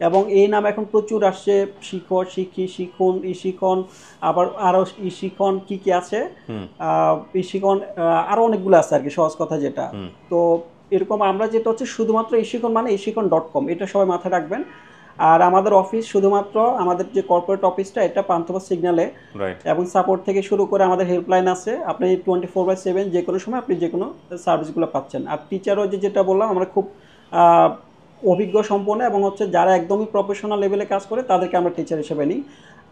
এবং এই নাম এখন প্রচুর আসছে, শিখো, শিখি, শিখুন, ইশিকন, আবার আরো ইশিকন কি কি আছে, ইশিকন আরো অনেকগুলো আছে আর কি, সহজ কথা যেটা। তো এরকম আমরা যেটা হচ্ছে শুধুমাত্র ishikon মানে ishikon.com, এটা সবাই মাথায় রাখবেন। আর আমাদের অফিস শুধুমাত্র আমাদের যে কর্পোরেট অফিসটা এটা পান্থপথ সিগন্যালে, এবং সাপোর্ট থেকে শুরু করে আমাদের হেল্পলাইন আছে, আপনি 24/7 যে কোনো সময় আপনি যে কোনো সার্ভিসগুলো পাচ্ছেন। আর টিচারও যেটা বললাম আমরা খুব অভিজ্ঞ সম্পন্ন, এবং হচ্ছে যারা একদমই প্রফেশনাল লেভেলে কাজ করে তাদেরকে আমরা টিচার হিসেবে নিই।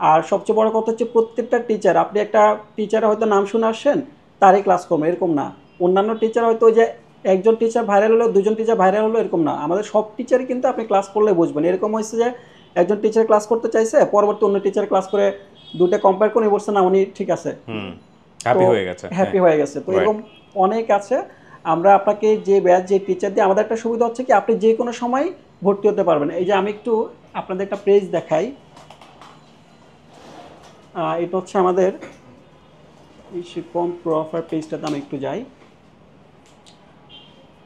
আর সবচেয়ে বড় কথা হচ্ছে প্রত্যেকটা টিচার, আপনি একটা টিচারে হয়তো নাম শুনে আসছেন তারই ক্লাস করবে এরকম না, অন্যান্য টিচার হয়তো ওই যে একজন টিচার ভাইরাল হলো, দুজন টিচার ভাইরাল হলো এরকম না, আমাদের সব টিচারই কিন্তু আপনি ক্লাস করলে বুঝবেন। এরকম হয়েছে যে একজন টিচার ক্লাস করতে চাইছে, পরবর্তী অন্য টিচার ক্লাস করে দুটো কম্পেয়ার করে বলছে না উনি ঠিক আছে, হ্যাপি হয়ে গেছে। তো এরকম অনেক আছে। আমরা আপনাকে যে ব্যাচ যে টিচার দিয়ে আমাদের একটা সুবিধা হচ্ছে কি আপনি যে কোনো সময় ভর্তি হতে পারবেন। এই যে আমি একটু আপনাদের একটা পেজ দেখাই, এটা হচ্ছে আমাদের ishikon প্রফাইল পেজটাতে আমি একটু যাই।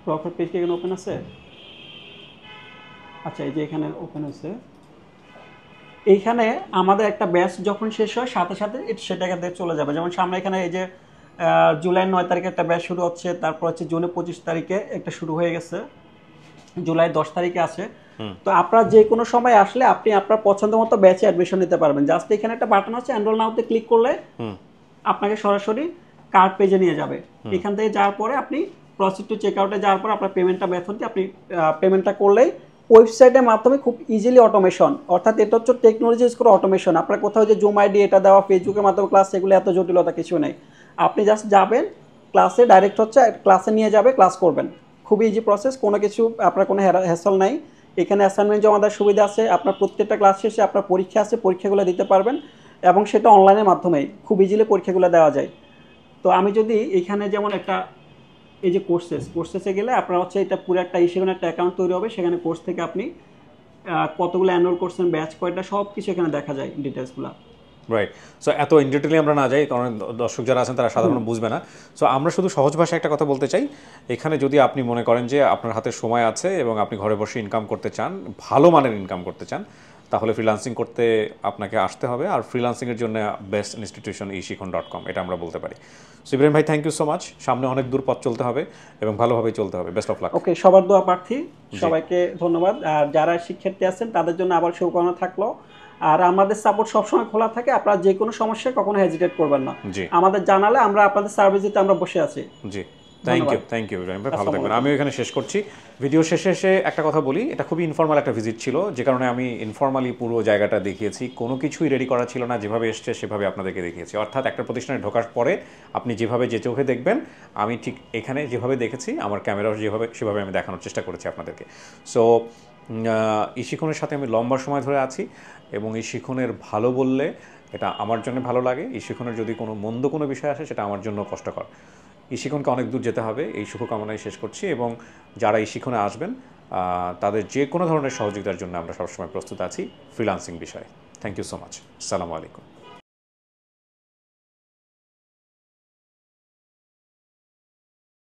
প্রফাইল পেজ কি এখানে ওপেন আছে? আচ্ছা এই যে এখানে ওপেন হয়েছে। এইখানে আমাদের একটা ব্যাচ যখন শেষ হয় সাথে সাথে সেটাকে দিয়ে চলে যাবে। যেমন সামনে এখানে এই যে জুলাই 9 তারিখে একটা ব্যাচ শুরু হচ্ছে, তারপর হচ্ছে জুনে 25 তারিখে একটা শুরু হয়ে গেছে, জুলাই 10 তারিখে আছে। তো আপনারা যে কোনো সময় আসলে আপনি আপনার পছন্দ মতো ব্যাচে অ্যাডমিশন নিতে পারবেন। জাস্ট এখানে একটা বাটন আছে, এনরোল নাওতে ক্লিক করলে আপনাকে সরাসরি কার্ড পেজে নিয়ে যাবে। এখান থেকে যাওয়ার পরে আপনি প্রসিড টু চেক আউটে যাওয়ার পর আপনার পেমেন্টটা মেথডটি আপনি পেমেন্টটা করলেই ওয়েবসাইটের মাধ্যমে খুব ইজিলি অটোমেশন, অর্থাৎ এটা হচ্ছে টেকনোলজি ইউজ করে অটোমেশন। আপনার কোথাও যে জুম আইডি এটা দেওয়া, ফেসবুকের মাধ্যমে ক্লাস, এগুলো এত জটিলতা কিছু নেই। আপনি জাস্ট যাবেন ক্লাসে, ডাইরেক্ট হচ্ছে ক্লাসে নিয়ে যাবে, ক্লাস করবেন, খুবই ইজি প্রসেস, কোনো কিছু আপনার কোনো হ্যাসল নাই। এখানে অ্যাসাইনমেন্ট জমা দেওয়ার সুবিধা আছে, আপনার প্রত্যেকটা ক্লাস শেষে আপনার পরীক্ষা আছে, পরীক্ষাগুলো দিতে পারবেন, এবং সেটা অনলাইনের মাধ্যমেই খুব ইজিলি পরীক্ষাগুলো দেওয়া যায়। তো আমি যদি এখানে যেমন একটা এই যে কোর্সেসে গেলে আপনার হচ্ছে এটা পুরো একটা সেখানে একটা অ্যাকাউন্ট তৈরি হবে, সেখানে কোর্স থেকে আপনি কতগুলো এনরোল করছেন, ব্যাচ কয়টা, সব কিছু এখানে দেখা যায় ডিটেলসগুলো। রাইট। সো এত ইন ডিটেইলে আমরা না যাই, কারণ দর্শক যারা আছেন তারা সাধারণত বুঝবে না। সো আমরা শুধু সহজ ভাষায় একটা কথা বলতে চাই, এখানে যদি আপনি মনে করেন যে আপনার হাতে সময় আছে এবং আপনি ঘরে বসে ইনকাম করতে চান, ভালো মানের ইনকাম করতে চান, তাহলে ফ্রিল্যান্সিং করতে আপনাকে আসতে হবে। আর ফ্রিল্যান্সিংয়ের জন্য বেস্ট ইনস্টিটিউশন ishikon.com, এটা আমরা বলতে পারি। সো ইব্রাহিম ভাই, থ্যাংক ইউ সো মাচ। সামনে অনেক দূর পথ চলতে হবে এবং ভালোভাবেই চলতে হবে। Best of luck. ওকে, সবার দোয়া প্রার্থী, সবাইকে ধন্যবাদ। আর যারা শিক্ষার্থী আছেন তাদের জন্য আবার শুভকামনা থাকলো। আর আমাদের সাপোর্ট সবসময় খোলা থাকে, আপনারা যে কোনো সমস্যায় কখনো হেজিটেট করবেন না, আমাদের জানালে আমরা আপনাদের সার্ভিস দিতে আমরা বসে আছি। জি, থ্যাংক ইউ ইব্রাহিম ভাই, ভালো থাকবেন। আমিও এখানে শেষ করছি। ভিডিও শেষে একটা কথা বলি, এটা খুবই ইনফর্মাল একটা ভিজিট ছিল, যে কারণে আমি ইনফর্মালি পুরো জায়গাটা দেখিয়েছি, কোনো কিছুই রেডি করা ছিল না, যেভাবে এসছে সেভাবে আপনাদেরকে দেখিয়েছি। অর্থাৎ একটা প্রতিষ্ঠানে ঢোকার পরে আপনি যেভাবে যে চোখে দেখবেন, আমি ঠিক এখানে যেভাবে দেখেছি, আমার ক্যামেরাও সেভাবে আমি দেখানোর চেষ্টা করেছি আপনাদেরকে। সো ishikon-এর সাথে আমি লম্বা সময় ধরে আছি, এবং ishikon-এর ভালো বললে এটা আমার জন্য ভালো লাগে, ishikon-এর যদি কোনো মন্দ কোনো বিষয় আসে সেটা আমার জন্য কষ্টকর। ishikon-কে অনেক দূর যেতে হবে, এই শুভকামনায় শেষ করছি। এবং যারা ishikon-এ আসবেন তাদের যে কোনো ধরনের সহযোগিতার জন্য আমরা সবসময় প্রস্তুত আছি ফ্রিল্যান্সিং বিষয়ে। Thank you so much. আসসালামু আলাইকুম।